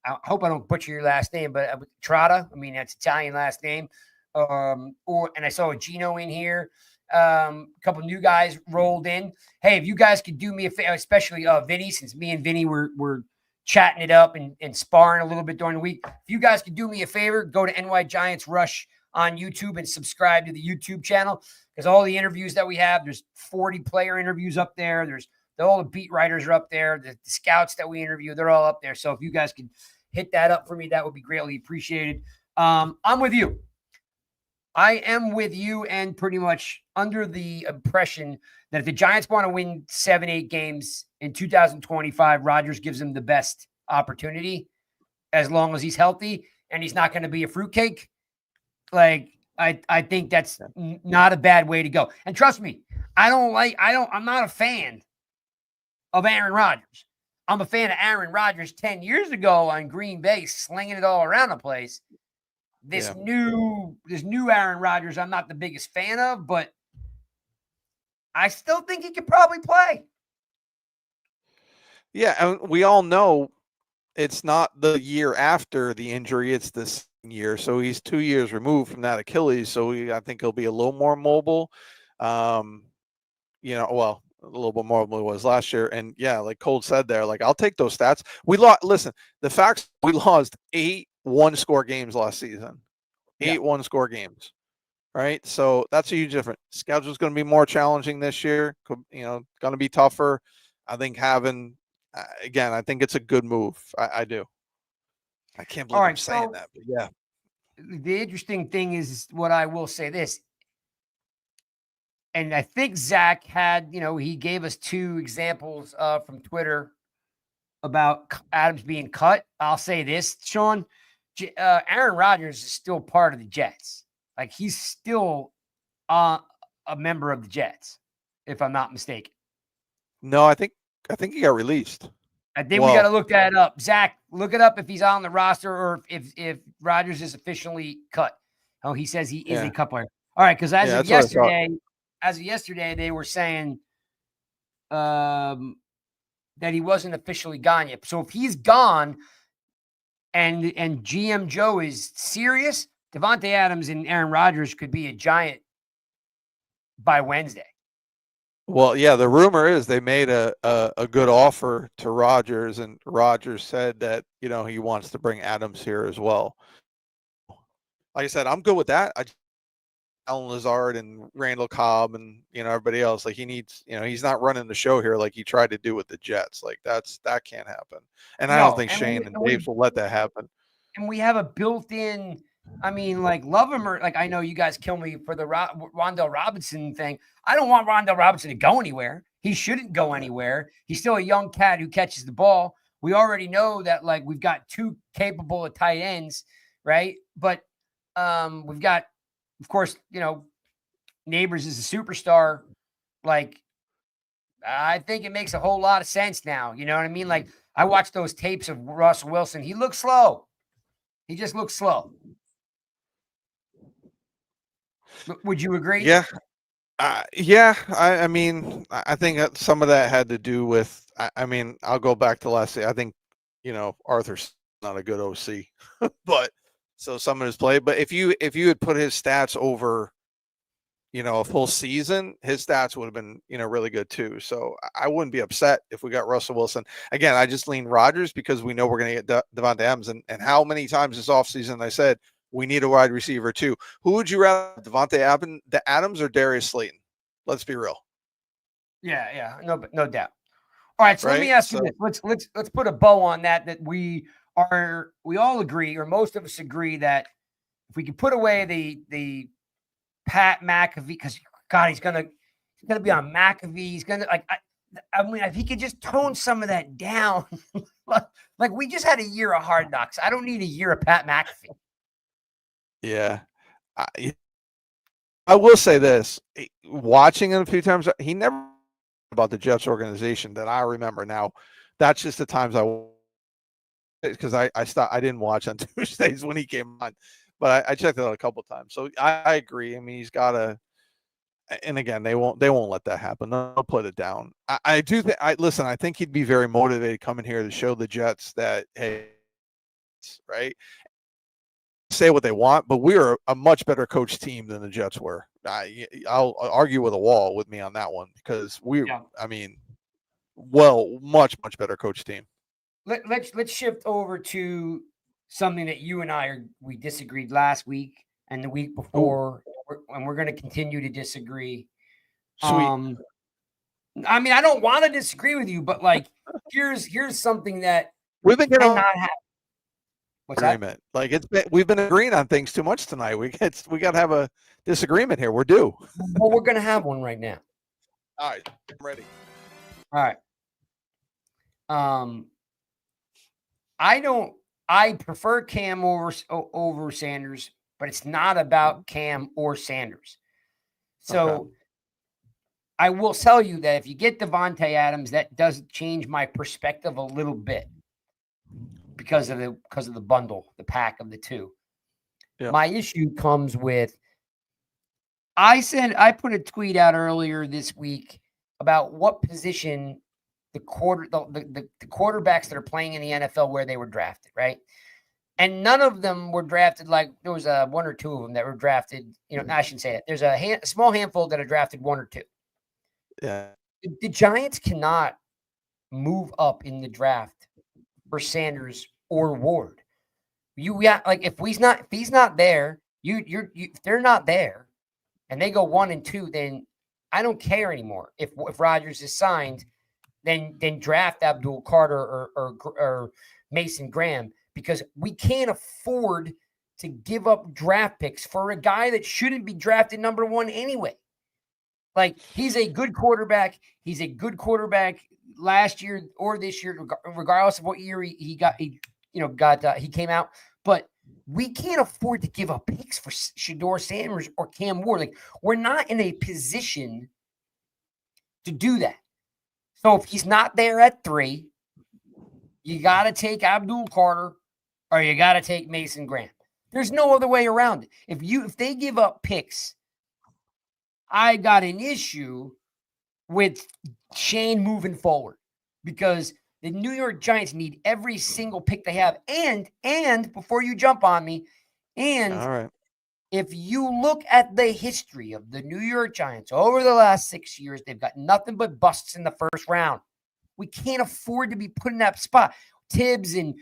I hope I don't butcher your last name, but Trotta. I mean, that's Italian last name. And I saw a Gino in here. A couple new guys rolled in. Hey, if you guys could do me a favor, especially Vinny, since me and Vinny were chatting it up and sparring a little bit during the week. If you guys could do me a favor, go to NY Giants Rush on YouTube and subscribe to the YouTube channel, because all the interviews that we have, there's 40 player interviews up there. There's all the beat writers are up there. The scouts that we interview, they're all up there. So if you guys could hit that up for me, that would be greatly appreciated. I'm with you. I am with you, and pretty much under the impression that if the Giants want to win 7-8 games in 2025, Rodgers gives them the best opportunity as long as he's healthy and he's not going to be a fruitcake. Like, I think that's not a bad way to go. And trust me, I'm not a fan of Aaron Rodgers. I'm a fan of Aaron Rodgers 10 years ago on Green Bay, slinging it all around the place. This new Aaron Rodgers, I'm not the biggest fan of, but I still think he could probably play. Yeah, and we all know it's not the year after the injury; it's this year. So he's 2 years removed from that Achilles. So I think he'll be a little more mobile. A little bit more than it was last year. And yeah, like Cole said there, like I'll take those stats. Listen, the facts, we lost 8 one-score games last season. 8 one-score games. Right. So that's a huge difference. Schedule's going to be more challenging this year. Going to be tougher. I think I think it's a good move. I do. I can't believe I'm saying that, but yeah. The interesting thing is what I will say this. And I think Zach had, he gave us 2 examples from Twitter about Adams being cut. I'll say this, Shawn. Aaron Rodgers is still part of the Jets. Like, he's still a member of the Jets, if I'm not mistaken. No, I think he got released. I think we got to look that up. Zach, look it up if he's on the roster or if Rodgers is officially cut. Oh, he says he is a cut player. All right, because as of yesterday, they were saying that he wasn't officially gone yet. So if he's gone and GM Joe is serious, Devante Adams and Aaron Rodgers could be a Giant by Wednesday. Well, yeah, the rumor is they made a good offer to Rodgers, and Rodgers said that, he wants to bring Adams here as well. Like I said, I'm good with that. Alan Lazard and Randall Cobb and, everybody else, like he needs, he's not running the show here like he tried to do with the Jets. Like that can't happen. And I don't think Shane and Dave will let that happen. And we have a built-in, love him or I know you guys kill me for the Rondell Robinson thing. I don't want Rondell Robinson to go anywhere. He shouldn't go anywhere. He's still a young cat who catches the ball. We already know that we've got 2 capable of tight ends, right? But we've got, of course, Neighbors is a superstar. I think it makes a whole lot of sense now. You know what I mean? Like, I watched those tapes of Russell Wilson. He looks slow. He just looks slow. Would you agree? Yeah. I think that some of that had to do with, I'll go back to last year. I think, Arthur's not a good OC, but so some of his play, but if you had put his stats over, a full season, his stats would have been, really good too. So I wouldn't be upset if we got Russell Wilson. Again, I just lean Rodgers because we know we're going to get Devante Adams. And how many times this offseason I said, we need a wide receiver too. Who would you rather, Devante Adams or Darius Slayton? Let's be real. Yeah. No doubt. All right. So let me ask you this. Let's put a bow on that we all agree, or most of us agree, that if we can put away the Pat McAfee, because God, he's gonna be on McAfee. He's gonna if he could just tone some of that down. We just had a year of Hard Knocks. I don't need a year of Pat McAfee. Yeah, I will say this: watching him a few times, he never about the Jets organization that I remember. Now, that's just the times because I didn't watch on Tuesdays when he came on. But I checked it out a couple of times. So I agree. He's got to, and again, they won't let that happen. They'll put it down. I do think, I think he'd be very motivated coming here to show the Jets that, hey, right? Say what they want, but we are a much better coach team than the Jets were. I'll argue with a wall with me on that one because much better coach team. Let's shift over to something that you and we disagreed last week and the week before, and we're going to continue to disagree. Sweet. I mean, I don't want to disagree with you, but like, here's something that we've been getting cannot happen. What's agreement. That? We've been agreeing on things too much tonight. We got to have a disagreement here. We're due. Well, we're going to have one right now. All right, I'm ready. All right. I prefer Cam over Sanders, but it's not about Cam or Sanders. So okay. I will tell you that if you get Devante Adams, that does change my perspective a little bit because of the bundle, the pack of the two. Yeah. My issue comes with I put a tweet out earlier this week about what position the quarterbacks that are playing in the NFL where they were drafted, right? And none of them were drafted like there was one or two of them that were drafted. I shouldn't say that. There's a small handful that are drafted one or two. Yeah. The Giants cannot move up in the draft for Sanders or Ward. If he's not there, if they're not there, and they go 1 and 2, then I don't care anymore. If Rodgers is signed, then draft Abdul Carter or Mason Graham, because we can't afford to give up draft picks for a guy that shouldn't be drafted number 1 anyway. Like, he's a good quarterback. He's a good quarterback last year or this year, regardless of what year he came out. But we can't afford to give up picks for Shedeur Sanders or Cam Ward. Like, we're not in a position to do that. So if he's not there at 3, you got to take Abdul Carter or you got to take Mason Graham. There's no other way around it. If they give up picks, I got an issue with Shane moving forward because the New York Giants need every single pick they have. And before you jump on me, all right. If you look at the history of the New York Giants over the last 6 years, they've got nothing but busts in the first round. We can't afford to be put in that spot. Tibbs and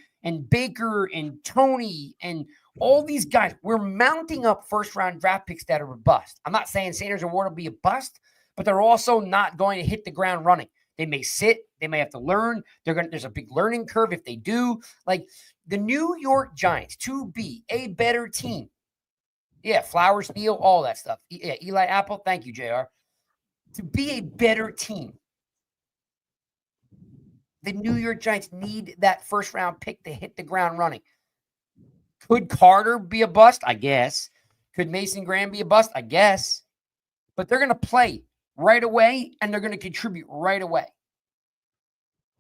Baker and Tony and all these guys, we're mounting up first-round draft picks that are a bust. I'm not saying Sanders or Ward will be a bust, but they're also not going to hit the ground running. They may sit. They may have to learn. There's a big learning curve if they do. Like, the New York Giants, to be a better team. Yeah, Flowers, Neal, all that stuff. Yeah, Eli Apple, thank you, JR. To be a better team, the New York Giants need that first-round pick to hit the ground running. Could Carter be a bust? I guess. Could Mason Graham be a bust? I guess. But they're going to play right away, and they're going to contribute right away.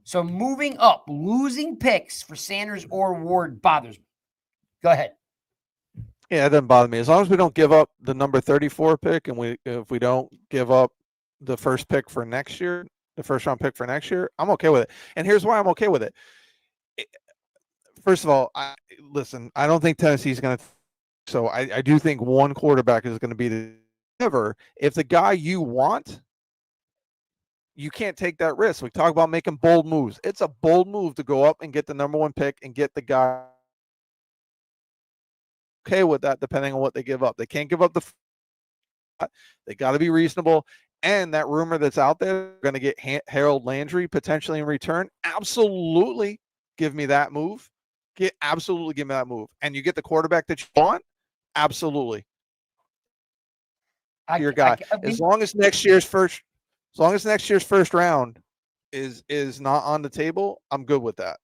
So moving up, losing picks for Sanders or Ward bothers me. Go ahead. Yeah, it doesn't bother me. As long as we don't give up the number 34 pick and if we don't give up the first pick for next year, the first round pick for next year, I'm okay with it. And here's why I'm okay with it. First of all, I don't think Tennessee's going to. So I do think one quarterback is going to be the ever. If the guy you want, you can't take that risk. We talk about making bold moves. It's a bold move to go up and get the number 1 pick and get the guy. Okay with that, depending on what they give up. They can't give up they got to be reasonable. And that rumor that's out there, going to get Harold Landry potentially in return. Absolutely, give me that move. Absolutely give me that move. And you get the quarterback that you want. Absolutely, your guy. As long as next year's first round is not on the table, I'm good with that.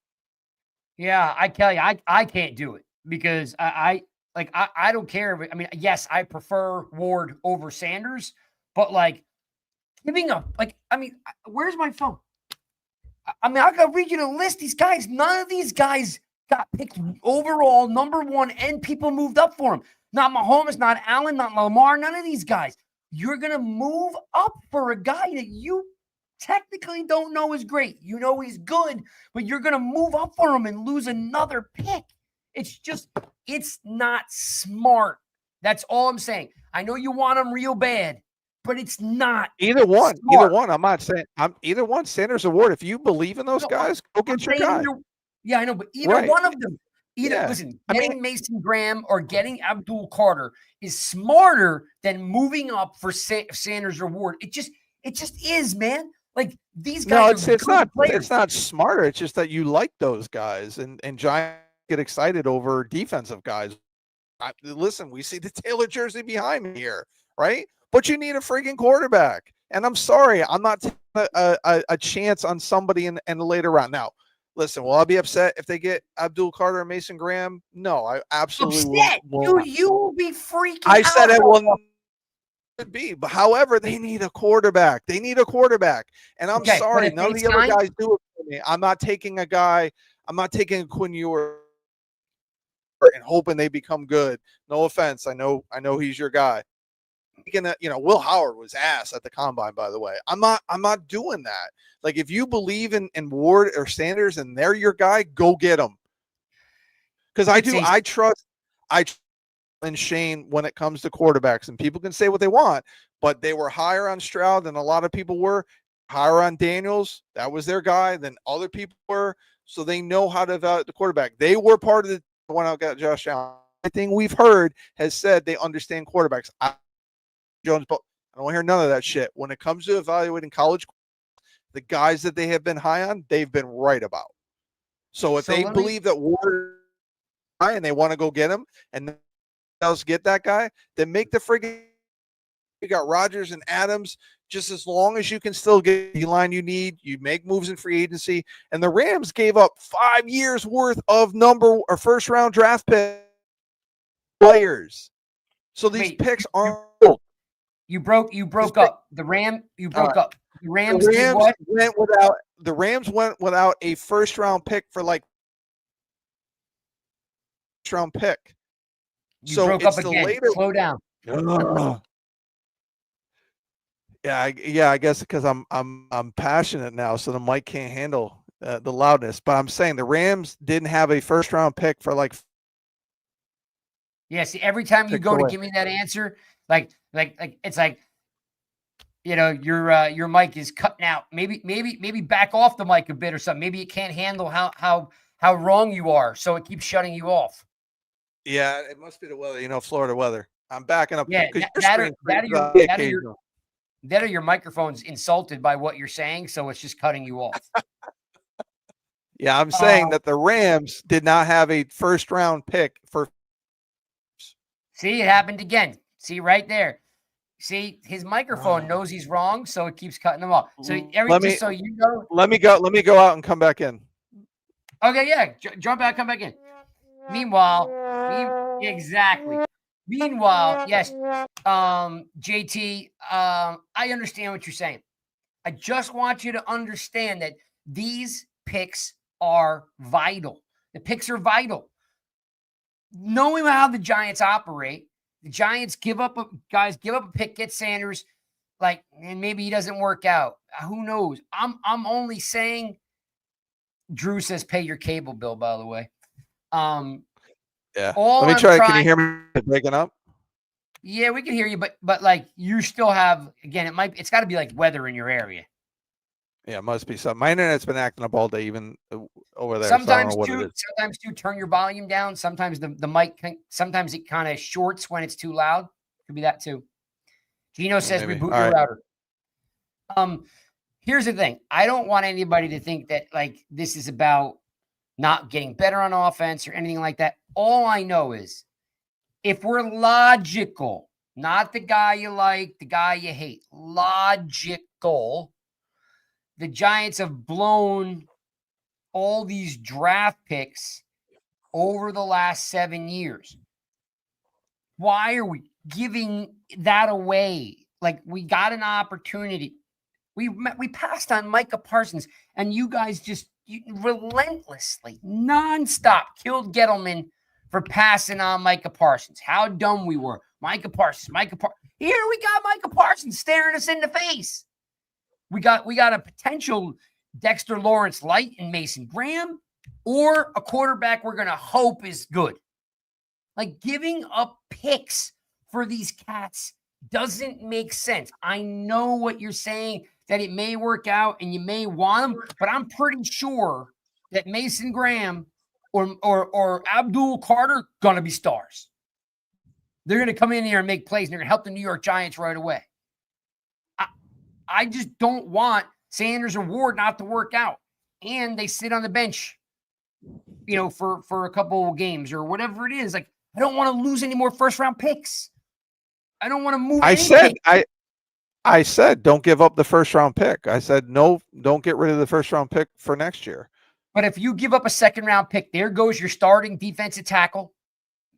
Yeah, I tell you, I can't do it because I don't care. I mean, yes, I prefer Ward over Sanders, but like giving up, where's my phone? I mean, I got to read you the list. These guys, none of these guys got picked overall number 1, and people moved up for him. Not Mahomes, not Allen, not Lamar, none of these guys. You're going to move up for a guy that you technically don't know is great. You know he's good, but you're going to move up for him and lose another pick. It's not smart. That's all I'm saying. I know you want them real bad, but it's not Either one. smart. I'm not saying either one. Sanders or Ward. If you believe in those guys, go get your guy. Yeah, I know, but either one of them. Yeah. Listen, getting Mason Graham or getting Abdul Carter is smarter than moving up for Sanders or Ward. It just is, man. Like these guys. No, it's not smarter. It's just that you like those guys, and Giants get excited over defensive guys. Listen, we see the Taylor jersey behind me here, right? But you need a freaking quarterback. And I'm sorry, I'm not taking a chance on somebody in the later round. Now, listen, will I be upset if they get Abdul Carter and Mason Graham? No, I absolutely won't. You will be freaking I said out. it will not be. But however, they need a quarterback. And I'm sorry, none of the other guys do it for me. I'm not taking a guy. I'm not taking a Quinn Ewers and hoping they become good. No offense. I know he's your guy. Will Howard was ass at the combine, by the way. I'm not doing that. Like, if you believe in Ward or Sanders and they're your guy, go get them. Because I trust in Shane when it comes to quarterbacks, and people can say what they want, but they were higher on Stroud than a lot of people were, higher on Daniels. That was their guy than other people were. So they know how to evaluate the quarterback. They were part of the one I got Josh Allen. Everything we've heard has said they understand quarterbacks. Jones, but I don't want to hear none of that shit. When it comes to evaluating college, the guys that they have been high on, they've been right about. So if they believe that Ward high and they want to go get him and else get that guy, then make the friggin' you got Rodgers and Adams. Just as long as you can still get the line you need, you make moves in free agency. And the Rams gave up 5 years worth of first round draft pick players. So these picks aren't old. You broke up. The Rams went without a first round pick for like first round pick. You broke up again. Slow down. Yeah, I guess because I'm passionate now, so the mic can't handle the loudness. But I'm saying the Rams didn't have a first round pick for like. Yeah, see, every time you go to give me that answer, like it's like, your mic is cutting out. Maybe back off the mic a bit or something. Maybe it can't handle how wrong you are, so it keeps shutting you off. Yeah, it must be the weather. Florida weather. I'm backing up. Yeah, that or your microphone's insulted by what you're saying, so it's just cutting you off. Yeah, I'm saying that the Rams did not have a first round pick for. See, it happened again. See, right there. See, his microphone knows he's wrong, so it keeps cutting him off. So so you know. Let me go out and come back in. Okay, yeah. Jump out, come back in. Meanwhile, exactly. Meanwhile, yes, JT, I understand what you're saying. I just want you to understand that these picks are vital. The picks are vital. Knowing how the Giants operate, the Giants give up a pick, get Sanders, and maybe he doesn't work out. Who knows? I'm only saying. Drew says, "Pay your cable bill." By the way, yeah. Let me try. Can you hear me breaking up? Yeah, we can hear you, but you still have it's got to be like weather in your area. Yeah, it must be something. My internet's been acting up all day, even over there. Sometimes too, turn your volume down. Sometimes the mic, sometimes it kind of shorts when it's too loud. Could be that too. Gino says reboot your router. Here's the thing. I don't want anybody to think that this is about not getting better on offense or anything like that. All I know is if we're logical, not the guy you like, the guy you hate, logical, the Giants have blown all these draft picks over the last 7 years. Why are we giving that away? We got an opportunity. We passed on Micah Parsons, and you guys just relentlessly, nonstop killed Gettleman for passing on Micah Parsons. How dumb we were. Micah Parsons. Here we got Micah Parsons staring us in the face. We got a potential Dexter Lawrence light and Mason Graham. or a quarterback we're going to hope is good. Like giving up picks for these cats doesn't make sense. I know what you're saying, that it may work out and you may want them, but I'm pretty sure that Mason Graham or Abdul Carter gonna be stars. They're gonna come in here and make plays, and they're gonna help the New York Giants right away. I just don't want Sanders or Ward not to work out, and they sit on the bench, for a couple of games or whatever it is. Like, I don't want to lose any more first-round picks. I don't want to move. I said, don't give up the first-round pick. I said, no, don't get rid of the first-round pick for next year. But if you give up a second-round pick, there goes your starting defensive tackle,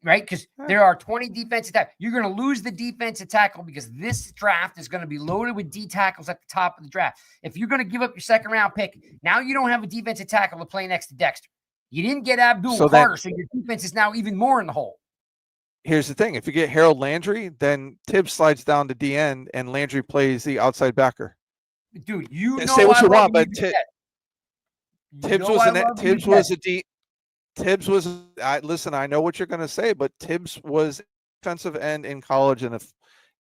right? Because there are 20 defensive tackles. You're going to lose the defensive tackle because this draft is going to be loaded with D tackles at the top of the draft. If you're going to give up your second-round pick, now you don't have a defensive tackle to play next to Dexter. You didn't get Abdul Carter, so your defense is now even more in the hole. Here's the thing. If you get Harold Landry, then Tibbs slides down to D end and Landry plays the outside backer. Dude, you know say what I you want, love but listen, I know what you're going to say, but Tibbs was defensive end in college, and if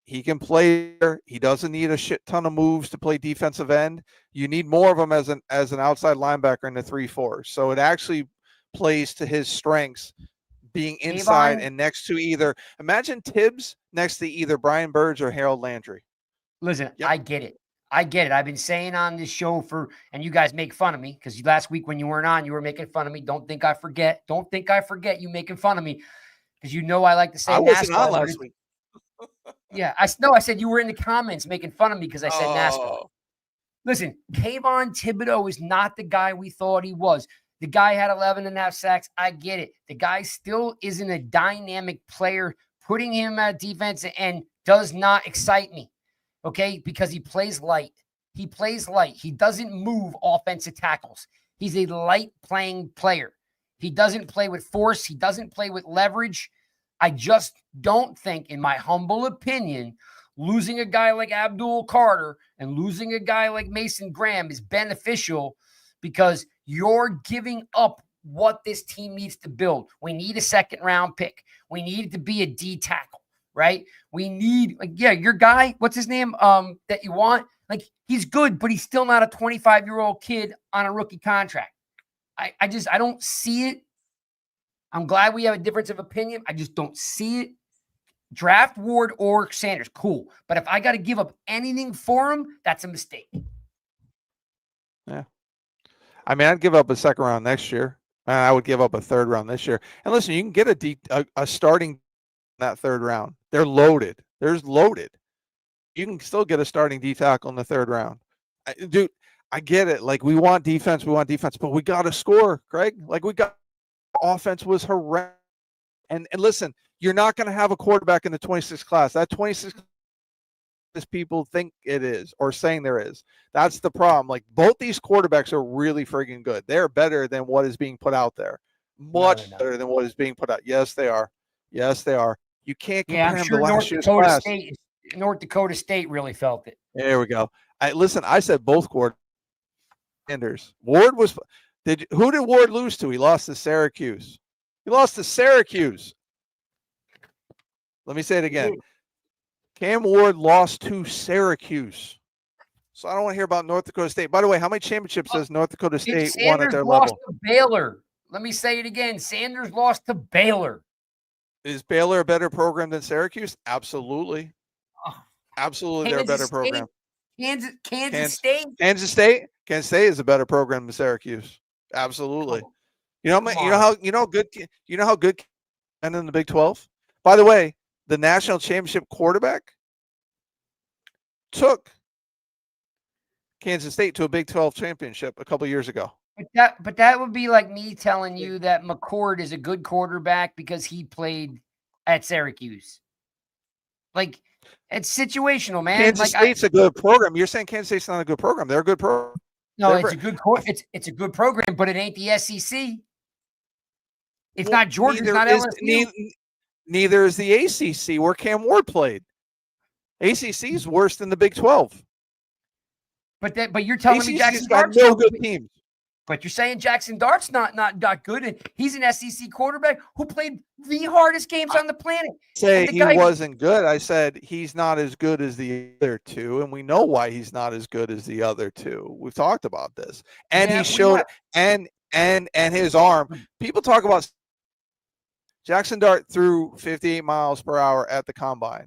he can play there, he doesn't need a shit ton of moves to play defensive end. You need more of them as an outside linebacker in the 3-4. So it actually plays to his strengths, being inside and next to imagine Tibbs next to either Brian Burge or Harold Landry. Listen, yep. I get it. I've been saying on this show and you guys make fun of me because last week when you weren't on, you were making fun of me. Don't think I forget you making fun of me because I like to say I wasn't on last week. Yeah, I said you were in the comments making fun of me because I said NASCAR. Listen, Kayvon Thibodeau is not the guy we thought he was. The guy had 11.5 sacks. I get it. The guy still isn't a dynamic player. Putting him at defensive end does not excite me, okay? Because he plays light. He doesn't move offensive tackles. He's a light playing player. He doesn't play with force. He doesn't play with leverage. I just don't think, in my humble opinion, losing a guy like Abdul Carter and losing a guy like Mason Graham is beneficial because you're giving up what this team needs to build. We need a second-round pick. We need it to be a D tackle, right? We need, your guy, what's his name, that you want? Like, he's good, but he's still not a 25-year-old kid on a rookie contract. I don't see it. I'm glad we have a difference of opinion. I just don't see it. Draft Ward or Sanders, cool. But if I got to give up anything for him, that's a mistake. Yeah. I mean, I'd give up a second round next year. I would give up a third round this year. And listen, you can get a starting in that third round. They're loaded. There's loaded. You can still get a starting D tackle in the third round. Dude, I get it. Like, we want defense, but we got to score, Craig. Like, offense was horrendous. And listen, you're not going to have a quarterback in the 26th class. That 26th people think it is or saying there is. That's the problem. Like, both these quarterbacks are really friggin' good. They're better than what is being put out there. Much better than what is being put out. Yes, they are. You can't compare them to last year's class. North Dakota State really felt it. There we go. I said both quarterbacks. Ward was who did Ward lose to? He lost to Syracuse. Let me say it again. Cam Ward lost to Syracuse. So I don't want to hear about North Dakota State. By the way, how many championships has North Dakota State won at their level? Sanders lost to Baylor. Let me say it again. Sanders lost to Baylor. Is Baylor a better program than Syracuse? Absolutely. Absolutely, they're a better program. Kansas State. Kansas State is a better program than Syracuse. Absolutely. You know how good and in the Big 12. By the way, the national championship quarterback took Kansas State to a Big 12 championship a couple years ago. But that would be like me telling you that McCord is a good quarterback because he played at Syracuse. Like, it's situational, man. Kansas State's a good program. You're saying Kansas State's not a good program. They're a good program. No, it's a good program, but it ain't the SEC. It's not Georgia. It's not LSU. Neither is the ACC, where Cam Ward played. ACC is worse than the Big 12. But you're telling me Jackson's got no good teams. But you're saying Jackson Dart's not good, and he's an SEC quarterback who played the hardest games on the planet. Say the he guy- wasn't good. I said he's not as good as the other two, and we know why he's not as good as the other two. We've talked about this, and Yeah, he we showed have. and his arm. People talk about Jackson Dart threw 58 miles per hour at the combine.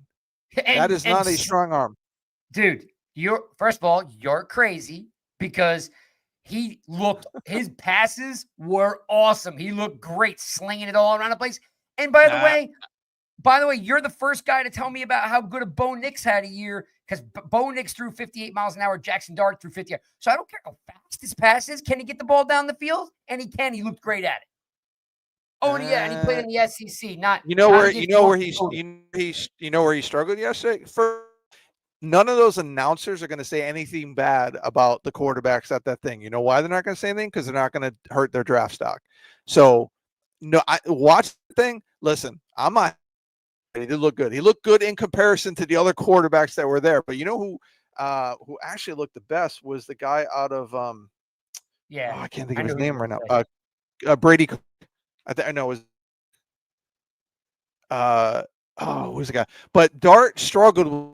That is not a strong arm, dude. First of all, you're crazy because his passes were awesome. He looked great, slinging it all around the place. And by the way, you're the first guy to tell me about how good a Bo Nix had a year because Bo Nix threw 58 miles an hour. Jackson Dart threw 50. So I don't care how fast his pass is. Can he get the ball down the field? And he can. He looked great at it. Oh, and yeah, and he played in the SEC. where he struggled yesterday. None of those announcers are going to say anything bad about the quarterbacks at that thing. You know why they're not going to say anything? Because they're not going to hurt their draft stock. So, no, I watch the thing. Listen, I'm not. He did look good. He looked good in comparison to the other quarterbacks that were there. But you know who actually looked the best was the guy out of I can't think of his name right now. Brady. I know it was who's the guy? But Dart struggled with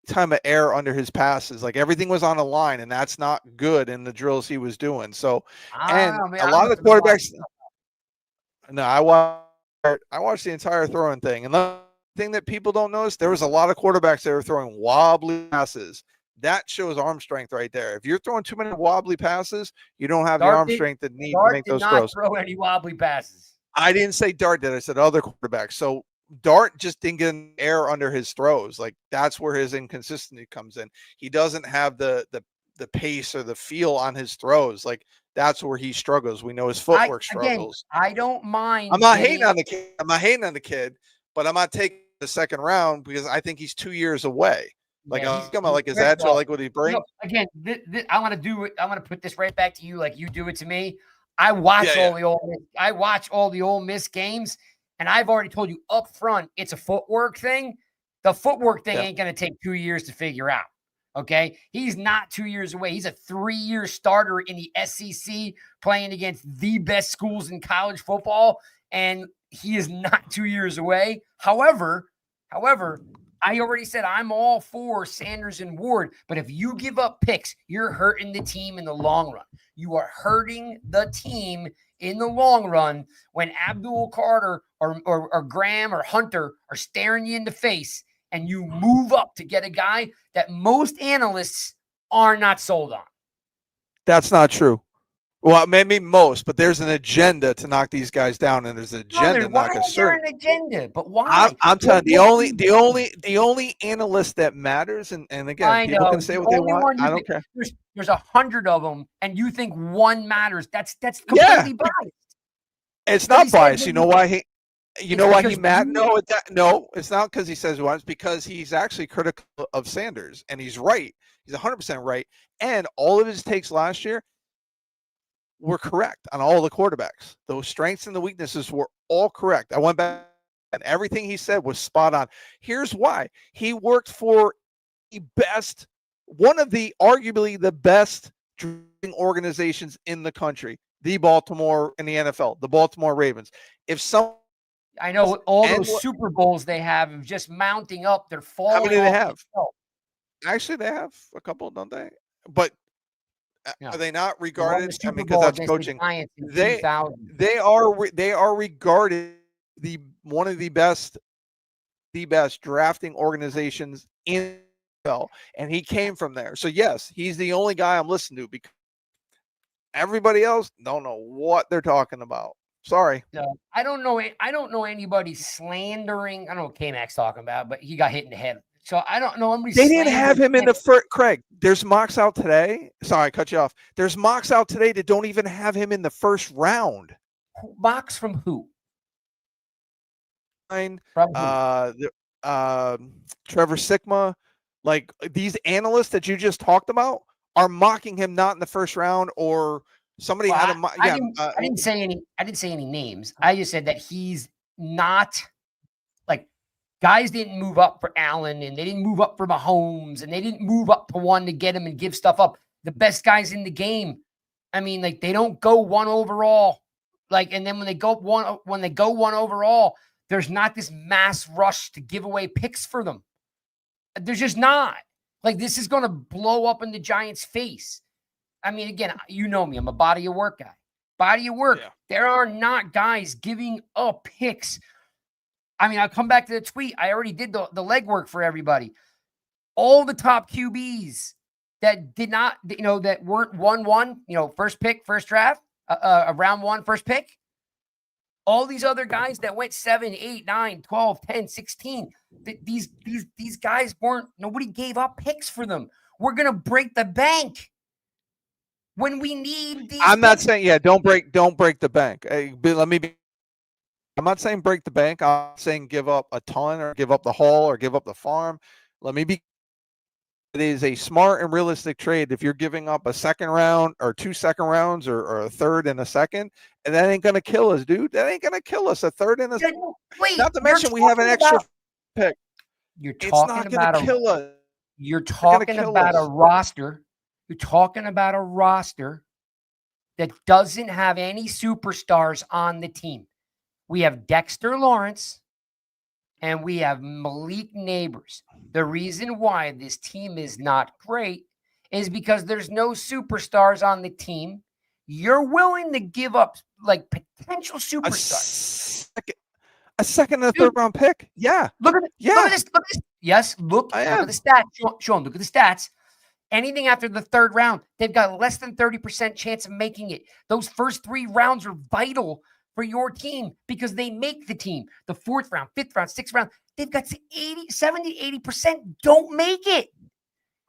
time of air under his passes. Like everything was on a line, and that's not good in the drills he was doing. So, a lot of the quarterbacks. No, I watched the entire throwing thing, and the thing that people don't notice, there was a lot of quarterbacks that were throwing wobbly passes. That shows arm strength right there. If you're throwing too many wobbly passes, you don't have the arm strength that need to make those throws. Dart did not throw any wobbly passes. I didn't say Dart did. I said other quarterbacks. So Dart just didn't get an air under his throws. Like that's where his inconsistency comes in. He doesn't have the pace or the feel on his throws. Like that's where he struggles. We know his footwork struggles. I don't mind. I'm not hating on the kid. I'm not hating on the kid, but I'm not taking the second round because I think he's 2 years away. Like he's coming. Like is that like what he brings? Again, I want to do it. I want to put this right back to you, like you do it to me. I watch all the Ole Miss games, and I've already told you up front it's a footwork thing. The footwork thing ain't going to take 2 years to figure out. Okay, he's not 2 years away. He's a 3-year starter in the SEC, playing against the best schools in college football, and he is not 2 years away. However, I already said I'm all for Sanders and Ward, but if you give up picks, you're hurting the team in the long run. You are hurting the team in the long run when Abdul Carter or Graham or Hunter are staring you in the face and you move up to get a guy that most analysts are not sold on. That's not true. Well, maybe most, but there's an agenda to knock these guys down, and there's an agenda to knock a certain. An agenda, but why? I'm telling you, the only analyst that matters, and again, people can say what they want. I don't care. There's 100 of them, and you think one matters. That's completely biased. It's not biased. You know why he? You know why he mad? No, it's not because he says once. Because he's actually critical of Sanders, and he's right. He's 100% right. And all of his takes last year were correct on all the quarterbacks. Those strengths and the weaknesses were all correct. I went back and everything he said was spot on. Here's why. He worked for one of the arguably the best drafting organizations in the country, the Baltimore in the NFL, the Baltimore Ravens. I know all those Super Bowls they have of just mounting up, they're falling. How many do they have? Actually, they have a couple, don't they? But are they not regarded? I mean, because that's coaching. They are regarded one of the best drafting organizations in the NFL, and he came from there. So yes, he's the only guy I'm listening to because everybody else don't know what they're talking about. Sorry. No, I don't know anybody slandering. I don't know what K-Mac's talking about, but he got hit in the head. So I don't know. They didn't have him in the first. Craig, there's mocks out today. Sorry, I cut you off. There's mocks out today that don't even have him in the first round. Mocks from who? Trevor Sigma. Like these analysts that you just talked about are mocking him not in the first round or somebody had a. I didn't say any names. I just said that he's not. Guys didn't move up for Allen, and they didn't move up for Mahomes, and they didn't move up to one to get him and give stuff up. The best guys in the game I mean, like they don't go 1 overall. Like, and then when they go one overall, there's not this mass rush to give away picks for them. There's just not. Like, this is going to blow up in the Giants' face. I mean, again, you know me. I'm a body of work guy. Body of work. Yeah. There are not guys giving up picks. I mean, I'll come back to the tweet. I already did the legwork for everybody. All the top QBs that did not, that weren't 1-1, first pick, first draft, round 1, first pick. All these other guys that went 7, 8, 9, 12, 10, 16. These guys nobody gave up picks for them. We're going to break the bank when we need these. I'm not saying, don't break the bank. I'm not saying break the bank. I'm saying give up a ton or give up the haul or give up the farm. It is a smart and realistic trade if you're giving up a second round or 2 second rounds or a third and a second, and that ain't going to kill us, dude. That ain't going to kill us. A third and a second. Not to mention we have an extra pick. It's not going to kill us. You're talking about a roster. You're talking about a roster that doesn't have any superstars on the team. We have Dexter Lawrence and we have Malik Neighbors. The reason why this team is not great is because there's no superstars on the team. You're willing to give up like potential superstars. A second and a third round pick. Yeah. Look at this. Yes. Look at the stats. Shawn, look at the stats. Anything after the third round, they've got less than 30% chance of making it. Those first 3 rounds are vital for your team because they make the team. The 4th round, 5th round, 6th round, they've got 70, 80% don't make it.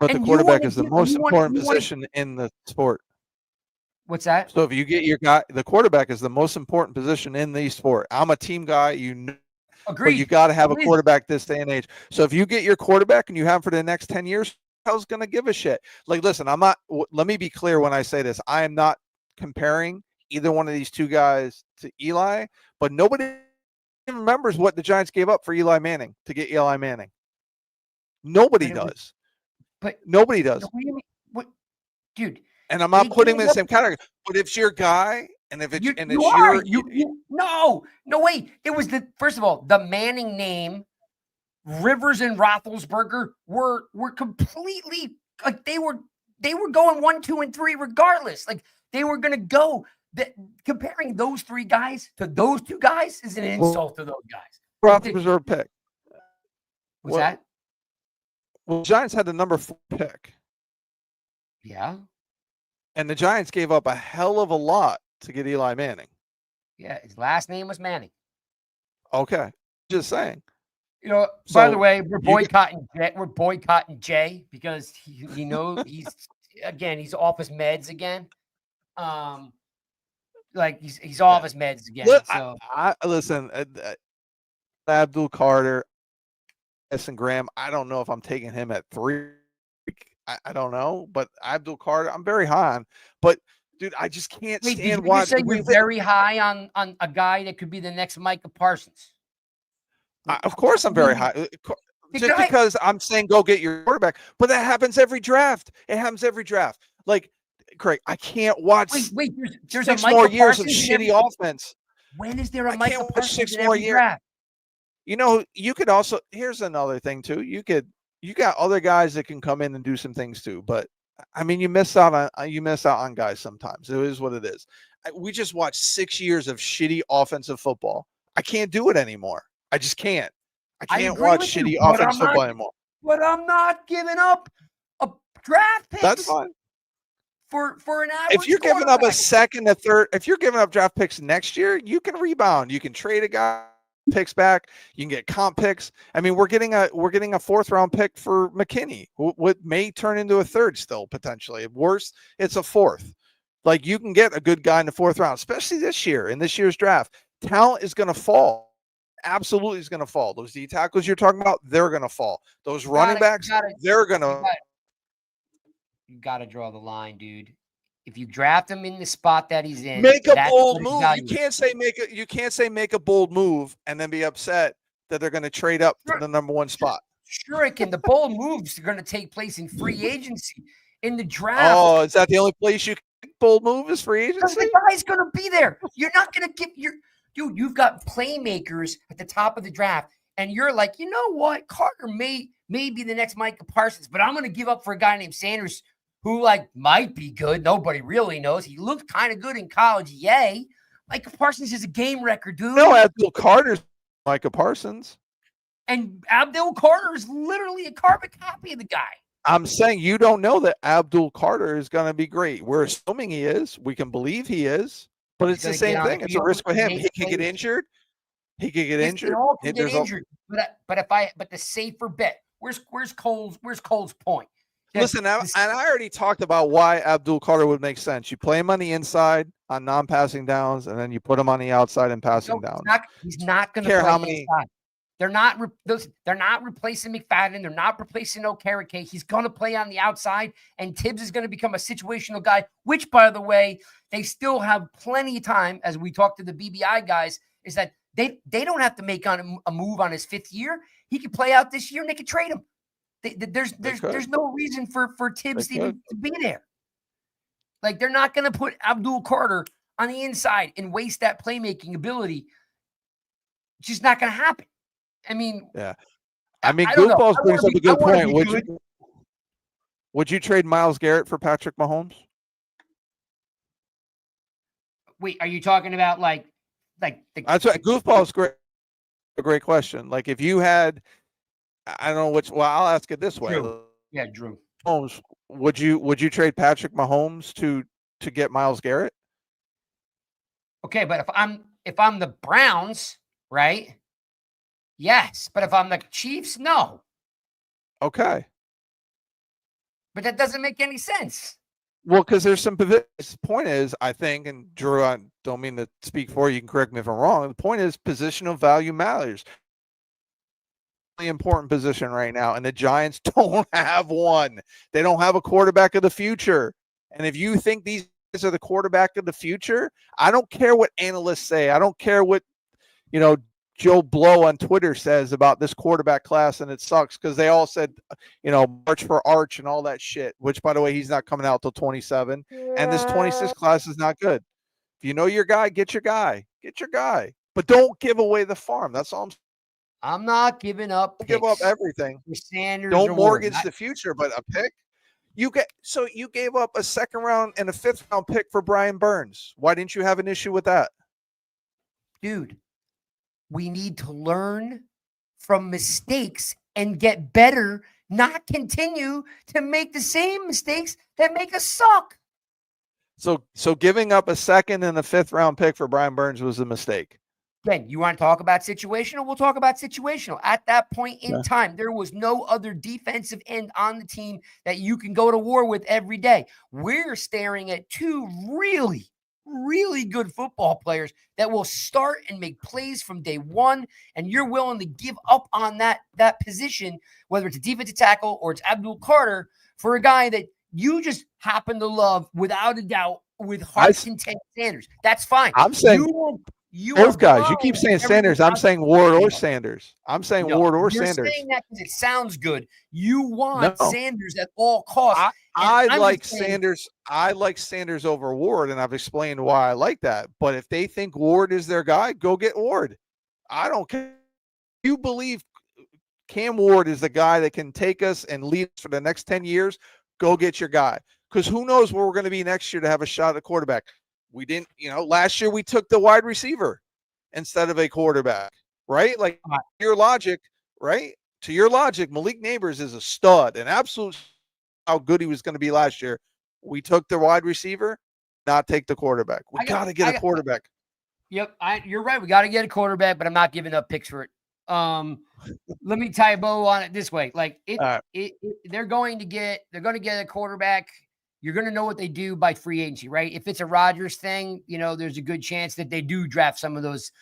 But the quarterback is the most important position in the sport. What's that? So if you get your guy, the quarterback is the most important position in the sport. I'm a team guy, Agreed. But you got to have a quarterback this day and age. So if you get your quarterback and you have him for the next 10 years, how's going to give a shit? Like, listen, let me be clear when I say this. I am not comparing either one of these 2 guys to Eli, but nobody remembers what the Giants gave up for Eli Manning to get Eli Manning. Nobody does. But nobody does. What do you mean? What, dude? And I'm not putting him in the same category. But if it's your guy, and if it's no way. It was first of all, the Manning name, Rivers and Roethlisberger were completely like they were going 1, 2, and 3 regardless. Like they were gonna go. Comparing those 3 guys to those 2 guys is an insult to those guys. Roethlisberger pick. What's that? Well, the Giants had the number 4 pick. Yeah. And the Giants gave up a hell of a lot to get Eli Manning. Yeah, his last name was Manning. Okay. Just saying. By the way, we're boycotting Jay because he's off his meds again. Like he's off his meds again. So listen, Abdul Carter, S. and Graham. I don't know if I'm taking him at 3. I don't know, but Abdul Carter, I'm very high on. But dude, I just can't stand why. You say you're very high on a guy that could be the next Micah Parsons. Of course, I'm very high. Just because I'm saying go get your quarterback, but that happens every draft. It happens every draft. Like, Craig, I can't watch. Wait. There's 6 a more Micah years Parsons of shitty offense. When is there a Micah Parsons 6 in more every years? draft? You could also. Here's another thing too. You got other guys that can come in and do some things too. But I mean, you miss out on guys sometimes. It is what it is. We just watched 6 years of shitty offensive football. I can't do it anymore. I just can't. I can't watch shitty offensive football anymore. But I'm not giving up a draft pick. That's fine. For an average. If you're giving up a second, a third, if you're giving up draft picks next year, you can rebound. You can trade a guy picks back. You can get comp picks. I mean, we're getting a 4th round pick for McKinney. What may turn into a 3rd still potentially. At worst, it's a 4th. Like you can get a good guy in the 4th round, especially this year in this year's draft. Talent is going to fall. Absolutely is going to fall. Those D tackles you're talking about, they're going to fall. Those running backs, they're going to. You got to draw the line, dude. If you draft him in the spot that he's in, make a bold move. You can't say make a bold move and then be upset that they're going to trade up to the number 1 spot. Sure, it can. The bold moves are going to take place in free agency, in the draft. Oh, is that the only place you can? bold move is free Because agency? the guy's going to be there. You're not going to give your dude. You've got playmakers at the top of the draft, and you're like, you know what? Carter may be the next Micah Parsons, but I'm going to give up for a guy named Sanders who like might be good. Nobody really knows. He looked kind of good in college. Yay. Micah Parsons is a game record, dude. No, Abdul Carter's Micah Parsons. And Abdul Carter is literally a carbon copy of the guy. I'm saying you don't know that Abdul Carter is going to be great. We're assuming he is. We can believe he is. But it's the same thing. It's a risk for him. He could get injured. He could get injured. All can get injured. But the safer bet. Where's Cole's point? Listen, and I already talked about why Abdul Carter would make sense. You play him on the inside on non-passing downs, and then you put him on the outside and passing downs. He's not going to care play how many. Inside. They're not replacing McFadden. They're not replacing Okereke. He's going to play on the outside, and Tibbs is going to become a situational guy, which, by the way, they still have plenty of time, as we talk to the BBI guys, is that they don't have to make on a move on his 5th year. He could play out this year, and they could trade him. There's no reason for Tibbs even to be there. Like, they're not going to put Abdul Carter on the inside and waste that playmaking ability. It's just not going to happen. I mean, yeah. I mean, Goofball's brings up a good point. Would you trade Myles Garrett for Patrick Mahomes? Wait, are you talking about like that's what Goofball's great. A great question. Like, if you had, I don't know which. Well, I'll ask it this way. Drew. Yeah, Drew. Mahomes, would you trade Patrick Mahomes to get Myles Garrett? Okay, but if I'm the Browns, right? Yes, but if I'm the Chiefs, no. Okay. But that doesn't make any sense. Well, because there's some point is, I think, and Drew, I don't mean to speak for you. You can correct me if I'm wrong. The point is, positional value matters. Really important position right now, and the Giants don't have one. They don't have a quarterback of the future. And if you think these guys are the quarterback of the future, I don't care what analysts say. I don't care what Joe Blow on Twitter says about this quarterback class, and it sucks because they all said, March for Arch and all that shit, which, by the way, he's not coming out till 27. And this 26 class is not good. If you know your guy, get your guy. Get your guy. But don't give away the farm. That's all I'm saying. I'm not giving up. Give up everything. Sanders don't mortgage the future, but a pick. You gave up a 2nd round and a 5th round pick for Brian Burns. Why didn't you have an issue with that? Dude. We need to learn from mistakes and get better, not continue to make the same mistakes that make us suck. So giving up a 2nd and a 5th round pick for Brian Burns was a mistake. Ben, you want to talk about situational? We'll talk about situational. At that point in time, there was no other defensive end on the team that you can go to war with every day. We're staring at 2 really good football players that will start and make plays from day one, and you're willing to give up on that position, whether it's a defensive tackle or it's Abdul Carter, for a guy that you just happen to love without a doubt with heart content Sanders. That's fine. I'm saying both guys. You keep saying Sanders. I'm saying Ward or Sanders. I'm saying Ward or Sanders. You're saying that because it sounds good. You want Sanders at all costs. I like Sanders. I like Sanders over Ward, and I've explained why I like that. But if they think Ward is their guy, go get Ward. I don't care. You believe Cam Ward is the guy that can take us and lead us for the next 10 years, go get your guy. Because who knows where we're going to be next year to have a shot at quarterback. We didn't, last year we took the wide receiver instead of a quarterback, right? Like your logic, right? To your logic, Malik Neighbors is a stud, an absolute how good he was going to be last year. We took the wide receiver, not take the quarterback. We got to get a quarterback. Yep, you're right. We got to get a quarterback, but I'm not giving up picks for it. Let me tie a bow on it this way. Like they're going to get a quarterback. You're going to know what they do by free agency, right? If it's a Rodgers thing, there's a good chance that they do draft some of those.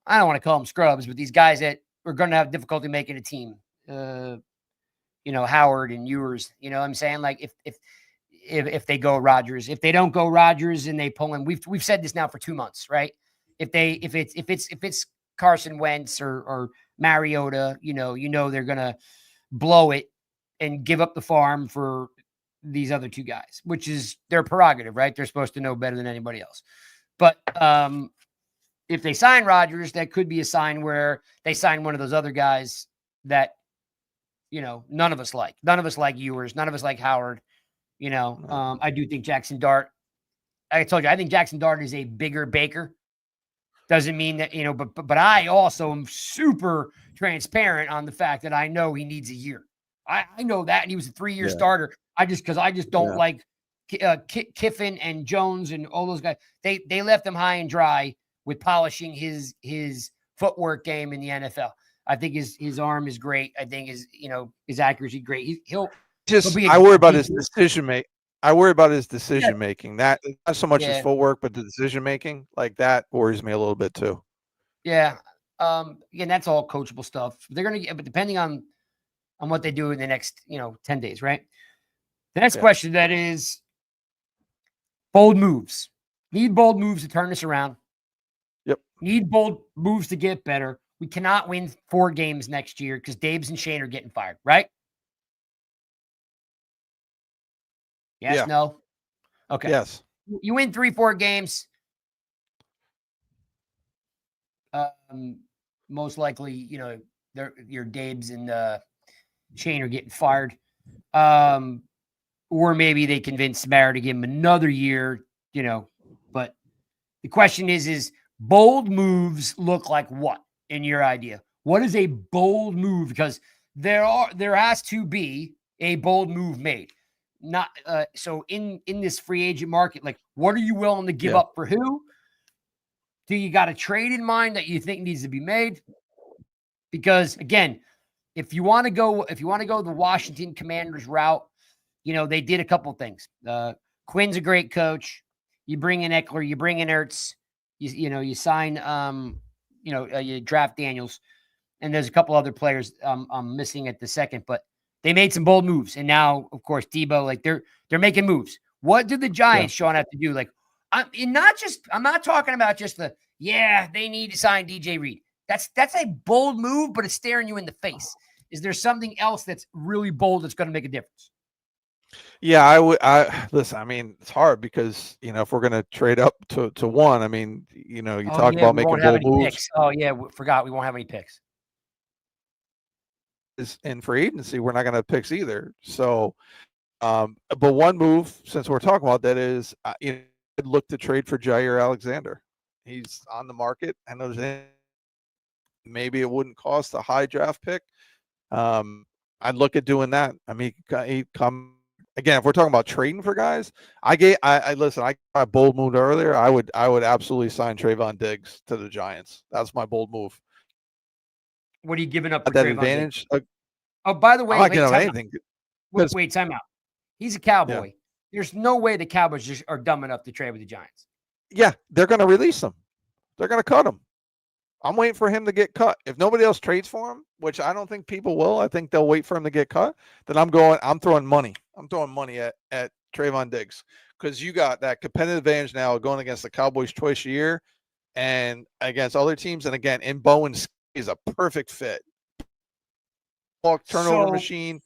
I don't want to call them scrubs, but these guys that are going to have difficulty making a team. Howard and Ewers. You know what I'm saying? Like if they go Rodgers, if they don't go Rodgers and they pull in, we've said this now for 2 months, right? If it's Carson Wentz or Mariota, they're gonna blow it and give up the farm for these other two guys, which is their prerogative, right? They're supposed to know better than anybody else. But if they sign Rodgers, that could be a sign where they sign one of those other guys that, none of us like. None of us like Ewers. None of us like Howard. I do think Jackson Dart. I told you, I think Jackson Dart is a bigger Baker. Doesn't mean that, but I also am super transparent on the fact that I know he needs a year. I know that. And he was a 3-year starter. I just don't like Kiffin and Jones and all those guys. They left him high and dry with polishing his footwork game in the NFL. I think his arm is great. I think his accuracy great. I worry about his decision making. I worry about his decision making. That not so much his footwork, but the decision making, like that worries me a little bit too. Yeah. Again, that's all coachable stuff. They're gonna get, but depending on what they do in the next 10 days, right? The next question that is bold moves. Need bold moves to turn this around. Yep. Need bold moves to get better. We cannot win 4 games next year because Dabes and Shane are getting fired, right? Yes, Yeah. no? Okay. Yes. You win 3-4 games. Most likely, your Dabes and Shane are getting fired. Or maybe they convince Mara to give him another year, But the question is bold moves look like what in your idea? What is a bold move? Because there has to be a bold move made. Not so in this free agent market, like what are you willing to give up for who? Do you got a trade in mind that you think needs to be made? Because again, if you want to go the Washington Commanders route, they did a couple of things. Quinn's a great coach. You bring in Eckler, you bring in Ertz, you sign you draft Daniels, and there's a couple other players I'm missing at the second, but they made some bold moves. And now, of course, Deebo, like they're making moves. What did the Giants, Shawn, have to do? Like, I'm not talking about just they need to sign DJ Reed. That's a bold move, but it's staring you in the face. Is there something else that's really bold that's going to make a difference? Yeah, I listen. I mean, it's hard because if we're going to trade up to 1, I mean, you talk about making bold moves. Picks. Oh yeah, forgot we won't have any picks. Is in free agency, we're not going to have picks either. So, but one move, since we're talking about that, is I'd look to trade for Jair Alexander. He's on the market. I know maybe it wouldn't cost a high draft pick. I'd look at doing that. I mean, he come again. If we're talking about trading for guys, I got a bold move earlier. I would absolutely sign Trayvon Diggs to the Giants. That's my bold move. What are you giving up for that Trayvon advantage? Oh, by the way, I'm not giving up anything. Wait, time out. He's a Cowboy. Yeah. There's no way the Cowboys just are dumb enough to trade with the Giants. Yeah, they're going to release him. They're going to cut him. I'm waiting for him to get cut. If nobody else trades for him, which I don't think people will, I think they'll wait for him to get cut. Then I'm throwing money. I'm throwing money at Trayvon Diggs because you got that competitive advantage now going against the Cowboys twice a year and against other teams. And again, in Bowen is a perfect fit. Turnover machine,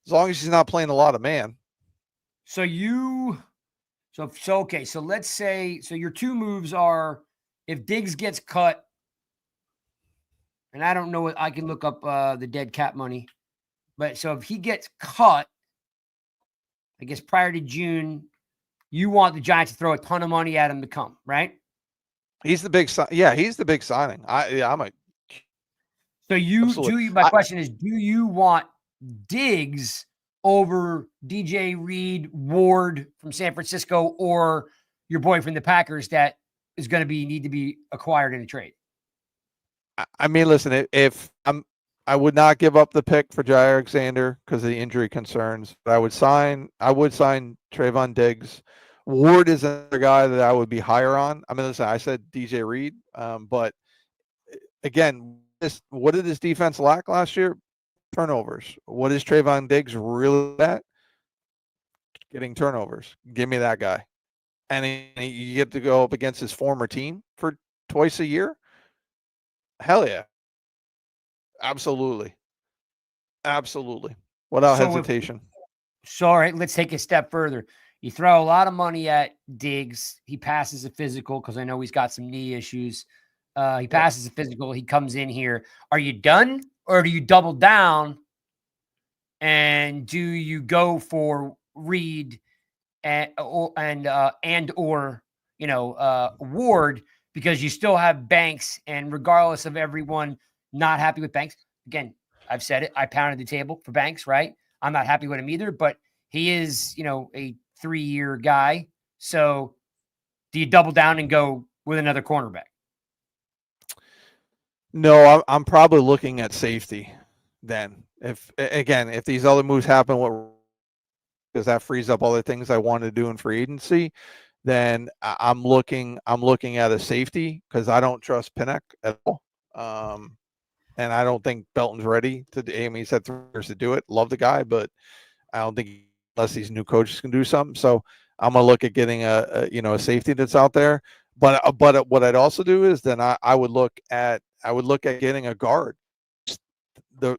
as long as he's not playing a lot of man. So let's say your 2 moves are if Diggs gets cut, and I don't know what I can look up the dead cap money, but so if he gets cut, I guess prior to June, you want the Giants to throw a ton of money at him to come, right? He's the big he's the big signing. My question is, do you want Diggs over DJ Reed, Ward from San Francisco, or your boy from the Packers that is going to need to be acquired in a trade? I mean, listen, I would not give up the pick for Jair Alexander because of the injury concerns, but I would sign Trayvon Diggs. Ward is another guy that I would be higher on. I mean, listen, I said DJ Reed, but again, what did this defense lack last year? Turnovers. What is Trayvon Diggs really at? Getting turnovers. Give me that guy. And you get to go up against his former team for twice a year. Hell yeah. Absolutely. Without hesitation. So, all right, let's take a step further. You throw a lot of money at Diggs. He passes a physical because I know he's got some knee issues. He passes a physical. He comes in here. Are you done, or do you double down? And do you go for Reed and or Ward, because you still have Banks, and regardless of everyone not happy with Banks, again, I've said it. I pounded the table for Banks, right? I'm not happy with him either, but he is, a 3-year guy. So do you double down and go with another cornerback? No, I'm probably looking at safety then. If these other moves happen, because that frees up all the things I want to do in free agency, then I'm looking at a safety, because I don't trust Pinnock at all. And I don't think Belton's ready to. I mean, he's had 3 years to do it. Love the guy, but I don't think, unless these new coaches can do something. So I'm gonna look at getting a safety that's out there. But what I'd also do is then I would look at getting a guard. The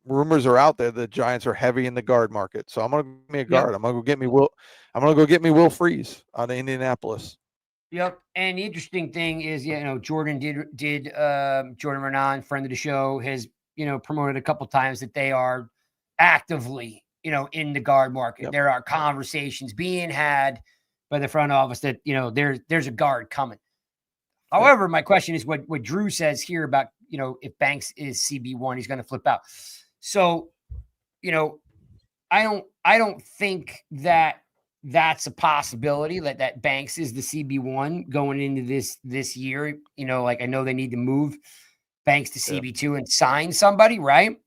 rumors are out there that Giants are heavy in the guard market, so I'm gonna get me a guard. Yep. I'm gonna go get me Will Freeze out of Indianapolis. Yep. And the interesting thing is, Jordan Jordan Renan, friend of the show, has, promoted a couple times that they are actively, in the guard market. Yep. There are conversations being had by the front office that, there's a guard coming. However, my question is what Drew says here about, if Banks is CB1, he's going to flip out. So, I don't think that that's a possibility, that Banks is the CB1 going into this year. I know they need to move Banks to CB2 and sign somebody, right?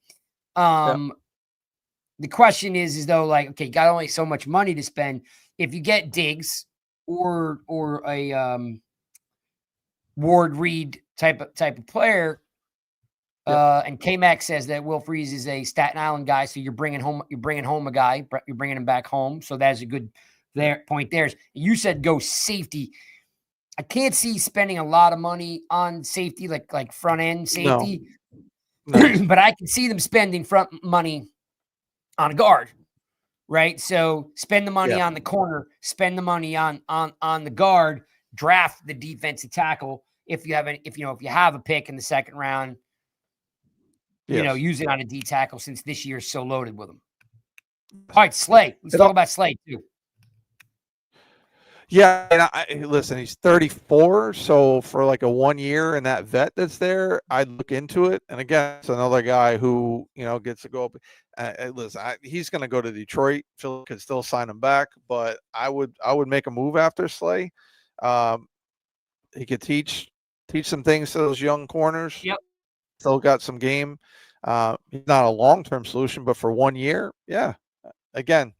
The question is though, okay, got only so much money to spend. If you get Diggs or a Ward Reed type of player, and K-Mac says that Will Freeze is a Staten Island guy, so you're bringing home a guy, you're bringing him back home, so that's a good point there. You said go safety. I can't see spending a lot of money on safety, like front end safety, no. But I can see them spending front money on a guard, right? So spend the money on the corner, spend the money on the guard, draft the defensive tackle if you have a pick in the second round. Use it on a D tackle, since this year is so loaded with them. All right, Slay. Let's talk about Slay too. Yeah, and listen, he's 34, so for like a 1 year and that vet that's there, I'd look into it. And again, it's another guy who gets to go up. Listen, he's going to go to Detroit. Phil could still sign him back, but I would make a move after Slay. He could teach some things to those young corners. Yep. Still got some game. He's not a long-term solution, but for 1 year, yeah. Again,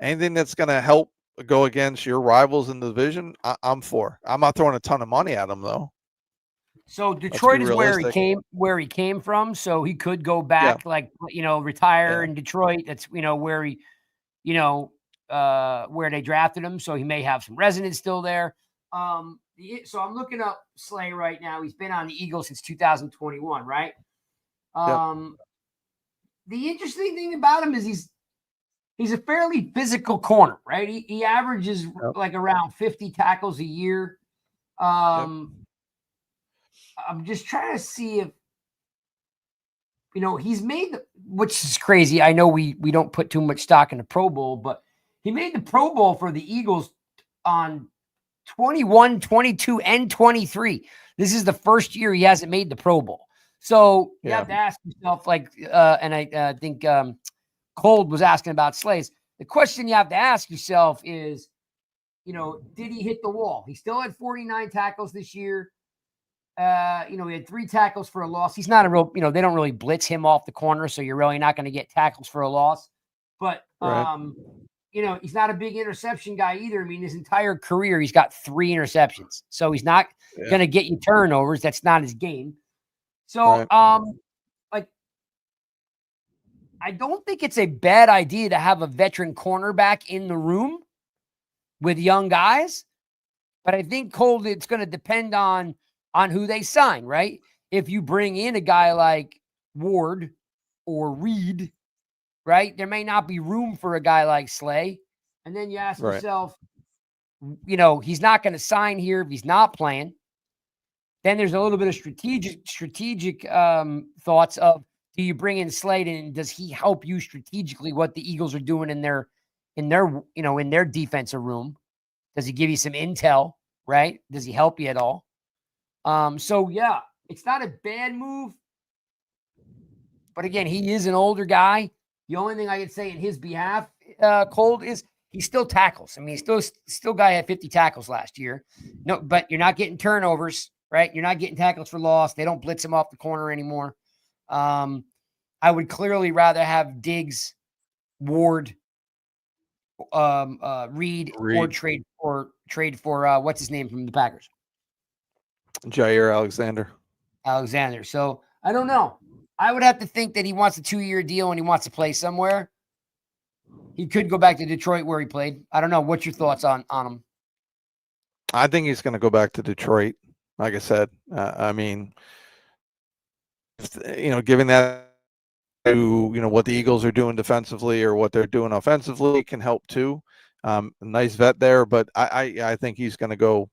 anything that's going to help go against your rivals in the division, I'm for. I'm not throwing a ton of money at him though. So Detroit is where he came from. So he could go back, retire in Detroit. That's where he, where they drafted him. So he may have some resonance still there. So I'm looking up Slay right now. He's been on the Eagles since 2021, right? The interesting thing about him is he's a fairly physical corner, right? He averages like around 50 tackles a year. I'm just trying to see if, he's made, which is crazy. I know we don't put too much stock in the Pro Bowl, but he made the Pro Bowl for the Eagles on 21, 22, and 23. This is the first year he hasn't made the Pro Bowl. So you have to ask yourself, and I think Cold was asking about Slays. The question you have to ask yourself is, did he hit the wall? He still had 49 tackles this year. He had 3 tackles for a loss. He's not a real, they don't really blitz him off the corner, so you're really not going to get tackles for a loss. But, he's not a big interception guy either. I mean, his entire career, he's got 3 interceptions. So he's not going to get you turnovers. That's not his game. So, I don't think it's a bad idea to have a veteran cornerback in the room with young guys, but I think it's going to depend on who they sign, right? If you bring in a guy like Ward or Reed, right? There may not be room for a guy like Slay. And then you ask Right. yourself, he's not going to sign here if he's not playing. Then there's a little bit of strategic thoughts of, do you bring in Slade and does he help you strategically what the Eagles are doing in their defensive room? Does he give you some intel, right? Does he help you at all? So yeah, it's not a bad move. But again, he is an older guy. The only thing I could say in his behalf, Cold, is he still tackles. I mean, he's still guy had 50 tackles last year. No, but you're not getting turnovers, right? You're not getting tackles for loss. They don't blitz him off the corner anymore. I would clearly rather have Diggs, Ward, Reed, or trade for what's his name from the Packers? Jair Alexander. So I don't know. I would have to think that he wants a 2-year deal and he wants to play somewhere. He could go back to Detroit where he played. I don't know. What's your thoughts on him? I think he's going to go back to Detroit. Like I said, I mean, giving that to, what the Eagles are doing defensively or what they're doing offensively can help too. A nice vet there, but I think he's going to go.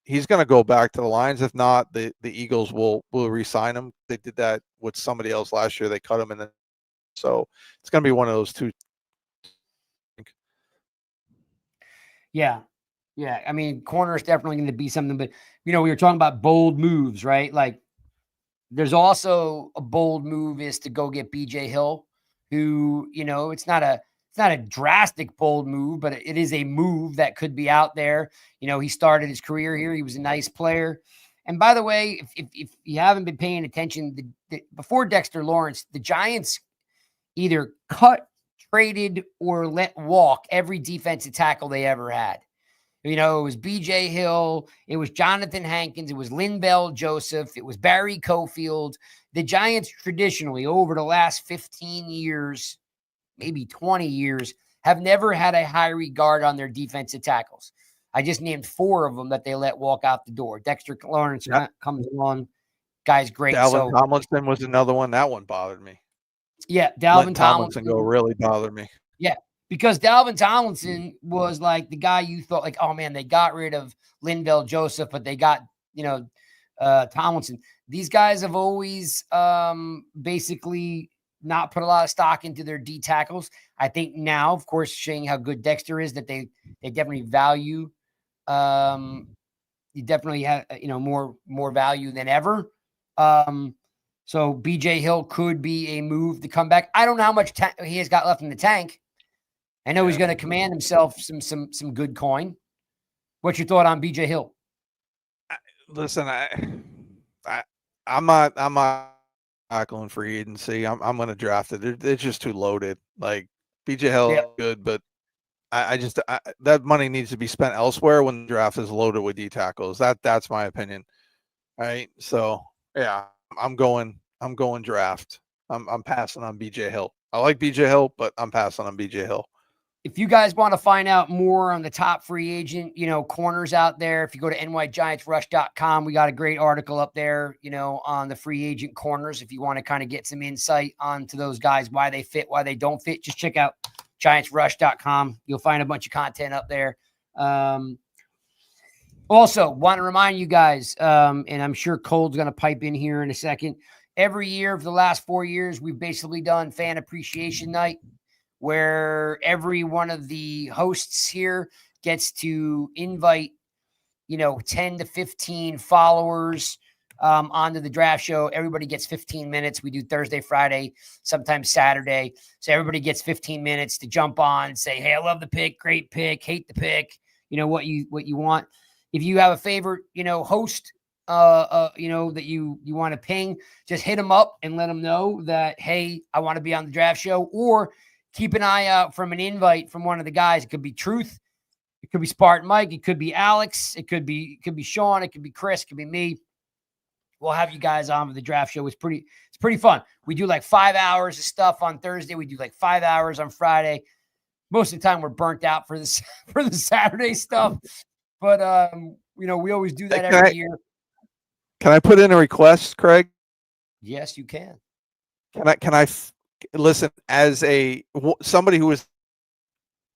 He's going to go back to the Lions. If not, the Eagles will re-sign him. They did that with somebody else last year. They cut him, so it's going to be one of those two. Yeah. I mean, corner is definitely going to be something, but we were talking about bold moves, right? Like, there's also a bold move is to go get BJ Hill, who, it's not a drastic bold move, but it is a move that could be out there. He started his career here. He was a nice player. And by the way, if you haven't been paying attention, before Dexter Lawrence, the Giants either cut, traded, or let walk every defensive tackle they ever had. It was BJ Hill. It was Jonathan Hankins. It was Linval Joseph. It was Barry Cofield. The Giants traditionally, over the last 15 years, maybe 20 years, have never had a high regard on their defensive tackles. I just named 4 of them that they let walk out the door. Dexter Lawrence comes along. Guy's great. Dalvin Tomlinson was another one. That one bothered me. Yeah, Dalvin Tomlinson really bothered me. Yeah, because Dalvin Tomlinson was like the guy you thought, like, oh, man, they got rid of Linval Joseph, but they got, Tomlinson. These guys have always basically not put a lot of stock into their D tackles. I think now, of course, showing how good Dexter is, that they definitely value. You definitely have, more value than ever. So BJ Hill could be a move to come back. I don't know how much he has got left in the tank. I know he's going to command himself some good coin. What's your thought on BJ Hill? Listen, I'm not tackling free agency. I'm going to draft it. It's just too loaded. Like, BJ Hill is good, but I just that money needs to be spent elsewhere when the draft is loaded with D tackles. That's my opinion. All right. So yeah, I'm going draft. I'm passing on BJ Hill. I like BJ Hill, but I'm passing on BJ Hill. If you guys want to find out more on the top free agent, corners out there, if you go to nygiantsrush.com, we got a great article up there, on the free agent corners. If you want to kind of get some insight onto those guys, why they fit, why they don't fit, just check out giantsrush.com. You'll find a bunch of content up there. Also, want to remind you guys, and I'm sure Cole's going to pipe in here in a second. Every year for the last 4 years, we've basically done Fan Appreciation Night, where every one of the hosts here gets to invite, 10 to 15 followers onto the draft show. Everybody gets 15 minutes. We do Thursday, Friday, sometimes Saturday. So everybody gets 15 minutes to jump on, say, hey, I love the pick, great pick, hate the pick, what you want. If you have a favorite, host, that you want to ping, just hit them up and let them know that, hey, I want to be on the draft show, or keep an eye out from an invite from one of the guys. It could be Truth. It could be Spartan Mike. It could be Alex. It could be Shawn. It could be Chris. It could be me. We'll have you guys on for the draft show. It's pretty fun. We do like 5 hours of stuff on Thursday. We do like 5 hours on Friday. Most of the time we're burnt out for the Saturday stuff. But, we always do that every year. Can I put in a request, Craig? Yes, you can. listen, as somebody who was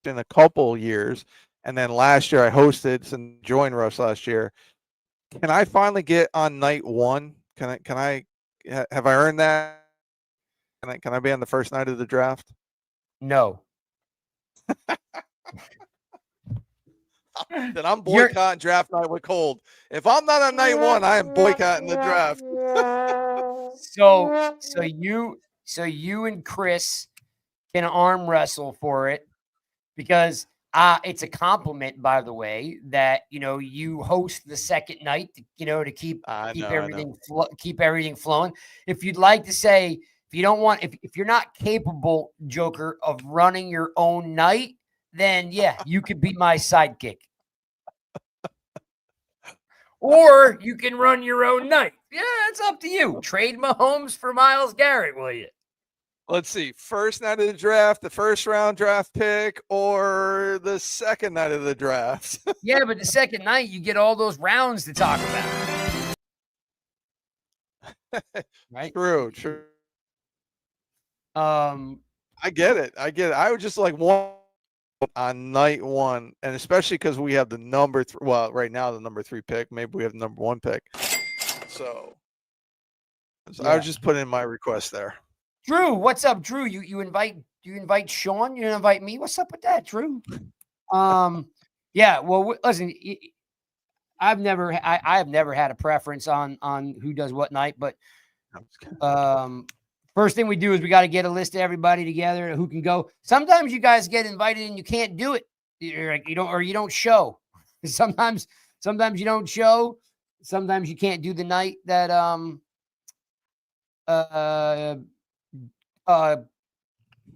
in a couple years, and then last year I hosted and joined Russ last year. Can I finally get on night one? Have I earned that? Can I be on the first night of the draft? No. Then I'm boycotting draft night with Cold. If I'm not on night one, I am boycotting the draft. So you and Chris can arm wrestle for it, because it's a compliment, by the way, that you host the second night, to keep everything flowing. If you'd like to say, if you're not capable, Joker, of running your own night, then yeah, you could be my sidekick. Or you can run your own night. Yeah, it's up to you. Trade Mahomes for Myles Garrett, will you? Let's see. First night of the draft, the first round draft pick, or the second night of the draft? Yeah, but the second night, you get all those rounds to talk about. Right? True. I get it. I would just like one on night one, and especially because we have the number right now the number 3 pick. Maybe we have the number 1 pick. So I was just putting in my request there. Drew, what's up, Drew? You invite Shawn? You invite me? What's up with that, Drew? Yeah. Well, listen, I have never had a preference on who does what night, but first thing we do is we got to get a list of everybody together who can go. Sometimes you guys get invited and you can't do it. You don't show. Sometimes you don't show. Sometimes you can't do the night that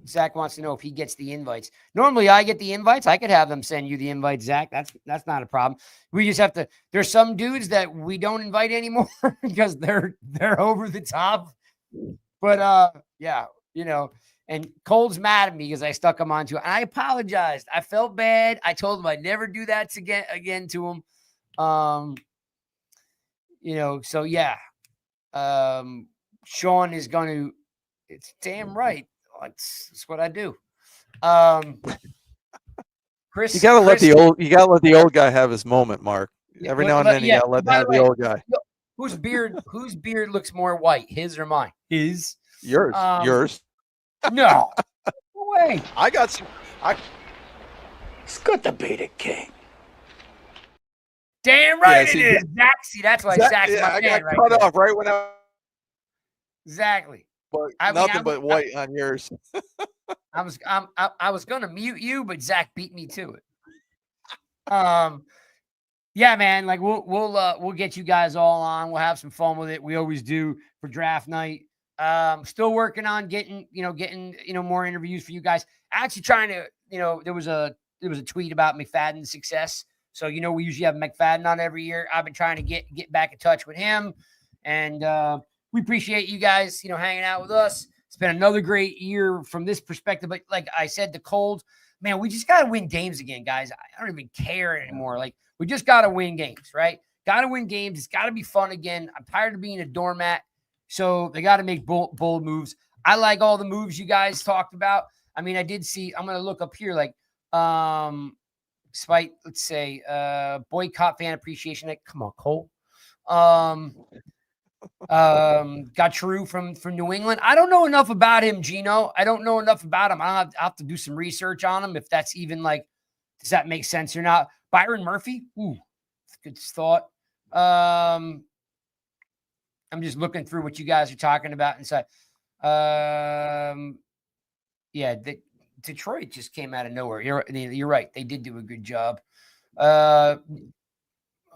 Zach wants to know if he gets the invites. Normally I get the invites. I could have them send you the invite, Zach. That's not a problem. We just have to, there's some dudes that we don't invite anymore because they're over the top. But yeah, and Cole's mad at me because I stuck him onto it. And I apologized. I felt bad. I told him I'd never do that again to him. So yeah. Shawn is going to, it's damn right. That's what I do. Chris, you gotta let the old guy have his moment, Mark. Every now and then you gotta let the old guy. Whose beard looks more white, his or mine? His. Yours. No way. I got some. It's good to be the king. Damn right it is. Zach, see, that's why Zach's my I man got cut off right when Exactly. But nothing but white on yours. I was gonna mute you, but Zach beat me to it. Yeah, man. Like we'll get you guys all on. We'll have some fun with it. We always do for draft night. Still working on getting more interviews for you guys. Actually trying to, there was a tweet about McFadden's success. So, we usually have McFadden on every year. I've been trying to get back in touch with him, and we appreciate you guys, hanging out with us. It's been another great year from this perspective. But like I said, the Cold, man, we just got to win games again, guys. I don't even care anymore. Like, we just got to win games, right? Got to win games. It's got to be fun again. I'm tired of being a doormat. So they got to make bold moves. I like all the moves you guys talked about. I mean, I did see, I'm going to look up here, like, despite, let's say, boycott fan appreciation night. Come on, Cole. Got True from New England. I don't know enough about him, Gino. I don't know enough about him. I'll have to do some research on him, if that's even like, does that make sense or not? Byron Murphy. Ooh, good thought. I'm just looking through what you guys are talking about inside. Yeah, Detroit just came out of nowhere. You're right. They did do a good job. Let's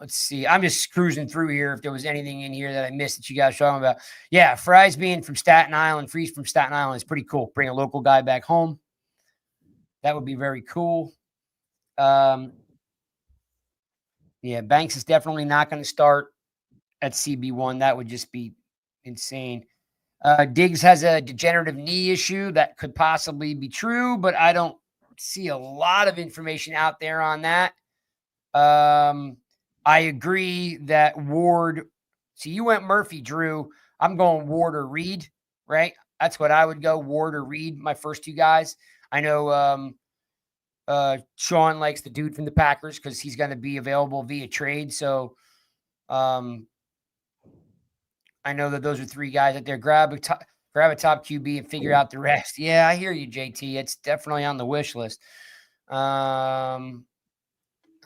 see. I'm just cruising through here. If there was anything in here that I missed that you guys were talking about. Yeah, Fries being from Staten Island, Freeze from Staten Island is pretty cool. Bring a local guy back home. That would be very cool. Yeah, Banks is definitely not going to start at CB1. That would just be insane. Diggs has a degenerative knee issue. That could possibly be true, but I don't see a lot of information out there on that. I agree that Ward. See, you went Murphy, Drew. I'm going Ward or Reed, right? That's what I would go. Ward or Reed, my first two guys. I know Shawn likes the dude from the Packers because he's going to be available via trade. So I know that those are three guys out there. Grab a top QB and figure out the rest. Yeah, I hear you, JT. It's definitely on the wish list. I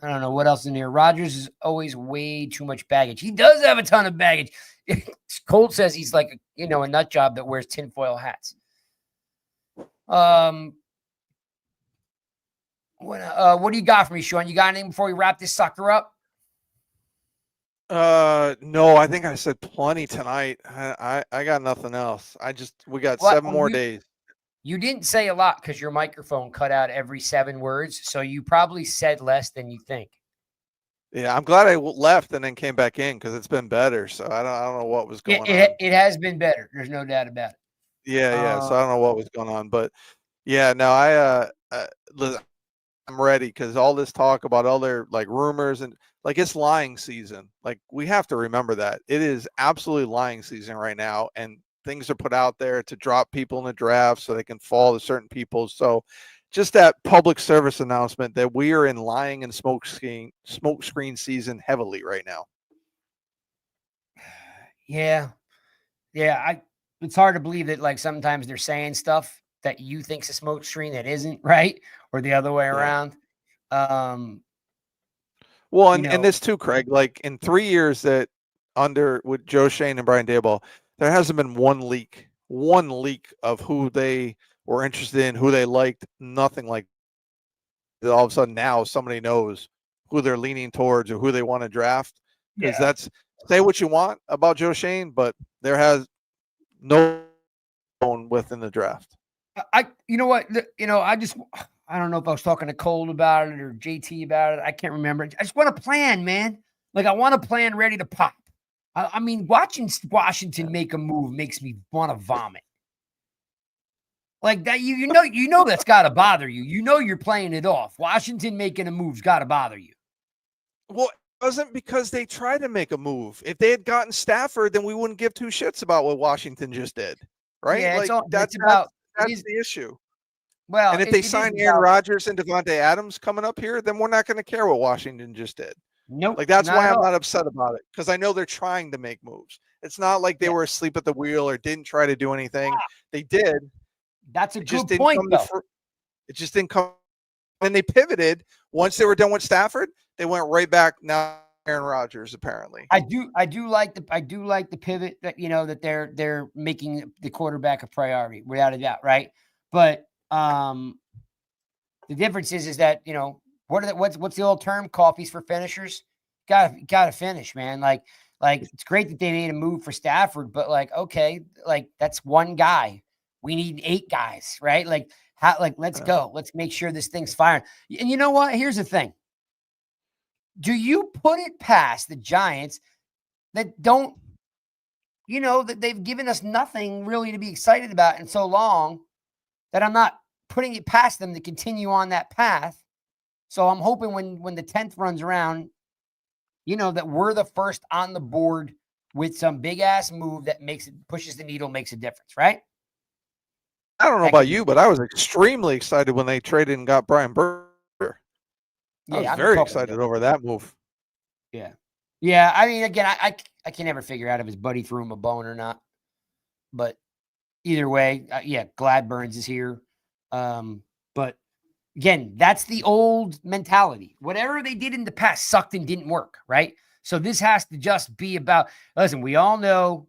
don't know what else in here. Rodgers is always way too much baggage. He does have a ton of baggage. Colt says he's like, a nut job that wears tinfoil hats. What do you got for me, Shawn? You got anything before we wrap this sucker up? No, I think I said plenty tonight. I got nothing else. We got 7 more days. You didn't say a lot because your microphone cut out every 7 words, so you probably said less than you think. Yeah, I'm glad I left and then came back in because it's been better. So I don't know what was going on. It has been better. There's no doubt about it. Yeah. So I don't know what was going on, but yeah, no, listen, I'm ready because all this talk about other like rumors and like it's lying season. Like we have to remember that it is absolutely lying season right now, and things are put out there to drop people in the draft so they can fall to certain people. So just that public service announcement that we are in lying and smoke screen season heavily right now. Yeah. It's hard to believe that like sometimes they're saying stuff that you think's a smoke screen that isn't, right? Or the other way around. Well, and this too, Craig, like in 3 years that with Joe Shane and Brian Daboll, there hasn't been one leak of who they were interested in, who they liked, nothing like that. All of a sudden now somebody knows who they're leaning towards or who they want to draft. Because that's, say what you want about Joe Shane, but there has no one within the draft. I don't know if I was talking to Cole about it or JT about it. I can't remember. I just want to plan, man. Like I want to plan ready to pop. I mean, watching Washington make a move makes me want to vomit. Like that, you know that's got to bother you. You know you're playing it off. Washington making a move's got to bother you. Well, it wasn't because they tried to make a move. If they had gotten Stafford, then we wouldn't give two shits about what Washington just did, right? Yeah, like that's the issue. Well, and if they sign Aaron Rodgers and Devante Adams coming up here, then we're not going to care what Washington just did. Nope. Like that's why I'm not upset about it, because I know they're trying to make moves. It's not like they were asleep at the wheel or didn't try to do anything. They did. That's a good point, though. It just didn't come. And they pivoted once they were done with Stafford. They went right back now. Aaron Rodgers, apparently. I do like the pivot that that they're making the quarterback a priority without a doubt, right? But the difference is that what's the old term? Coffee's for finishers. Gotta finish, man. Like it's great that they made a move for Stafford, but okay, that's one guy. We need 8 guys, right? Let's go. Let's make sure this thing's firing. And you know what? Here's the thing. Do you put it past the Giants that don't, that they've given us nothing really to be excited about in so long that I'm not putting it past them to continue on that path. So I'm hoping when the 10th runs around, that we're the first on the board with some big ass move that pushes the needle, makes a difference, right? I don't know about you, but I was extremely excited when they traded and got Brian Burger. I was very excited over that move. Yeah. Yeah. I mean, again, I can never figure out if his buddy threw him a bone or not. But either way, glad Burns is here. But again, that's the old mentality. Whatever they did in the past sucked and didn't work, right? So this has to just be about, listen, we all know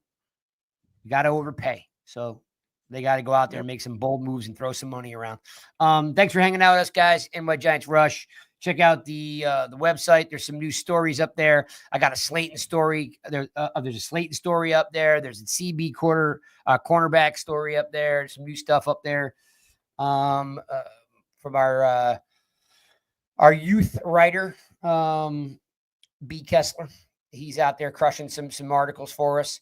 you got to overpay. So they got to go out there and make some bold moves and throw some money around. Thanks for hanging out with us, guys. NY Giants Rush. Check out the website. There's some new stories up there. I got a Slayton story. There's a Slayton story up there. There's a CB cornerback story up there. Some new stuff up there from our youth writer, B. Kessler. He's out there crushing some articles for us.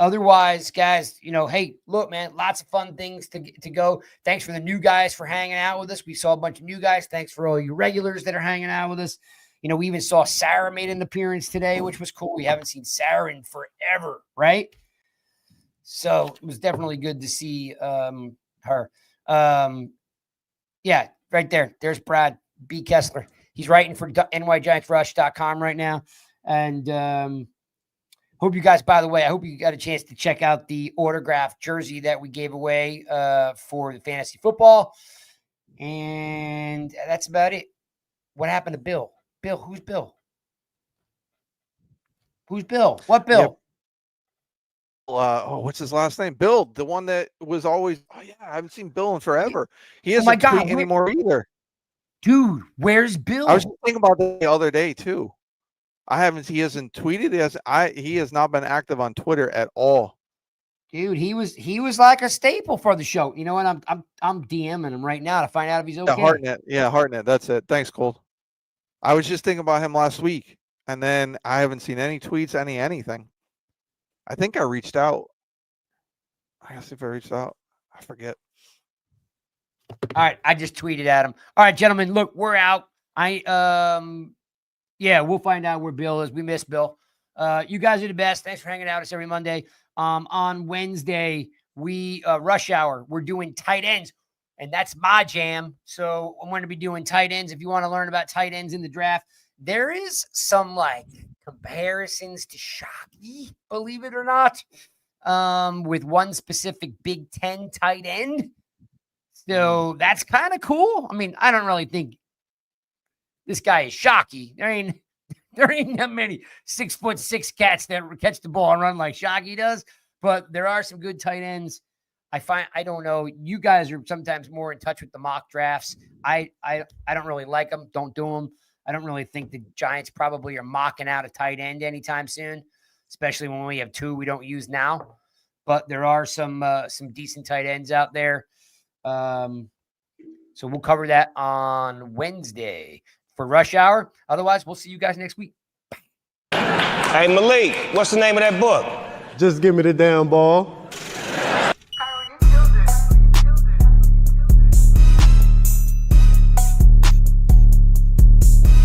Otherwise, guys, hey, look, man, lots of fun things to go. Thanks for the new guys for hanging out with us. We saw a bunch of new guys. Thanks for all you regulars that are hanging out with us. We even saw Sarah made an appearance today, which was cool. We haven't seen Sarah in forever, right? So it was definitely good to see her. Yeah, right there. There's Brad B. Kessler. He's writing for nygiantsrush.com right now. And hope you guys, by the way, I hope you got a chance to check out the autographed jersey that we gave away for the fantasy football. And that's about it. What happened to Bill? Bill, who's Bill? Who's Bill? What Bill? Yep. What's his last name? Bill, the one that was always. Oh yeah, I haven't seen Bill in forever. He doesn't tweet anymore either. Dude, where's Bill? I was thinking about that the other day too. He hasn't tweeted. He has not been active on Twitter at all. Dude, he was like a staple for the show. You know what? I'm DMing him right now to find out if he's okay. Hartnett. That's it. Thanks, Colt. I was just thinking about him last week, and then I haven't seen any tweets, anything. I think I reached out. I guess if I reached out, I forget. All right, I just tweeted at him. All right, gentlemen, look, we're out. We'll find out where Bill is. We miss Bill. You guys are the best. Thanks for hanging out with us every Monday. On Wednesday, we rush hour. We're doing tight ends, and that's my jam. So I'm going to be doing tight ends. If you want to learn about tight ends in the draft, there is some comparisons to Shockey, believe it or not, with one specific Big Ten tight end. So that's kind of cool. I mean, I don't really think this guy is Shockey. There ain't that many 6'6" cats that catch the ball and run like Shockey does, but there are some good tight ends. I don't know. You guys are sometimes more in touch with the mock drafts. I don't really like them. Don't do them. I don't really think the Giants probably are mocking out a tight end anytime soon, especially when we have two we don't use now. But there are some decent tight ends out there. So we'll cover that on Wednesday for Rush Hour. Otherwise, we'll see you guys next week. Hey, Malik, what's the name of that book? Just give me the damn ball.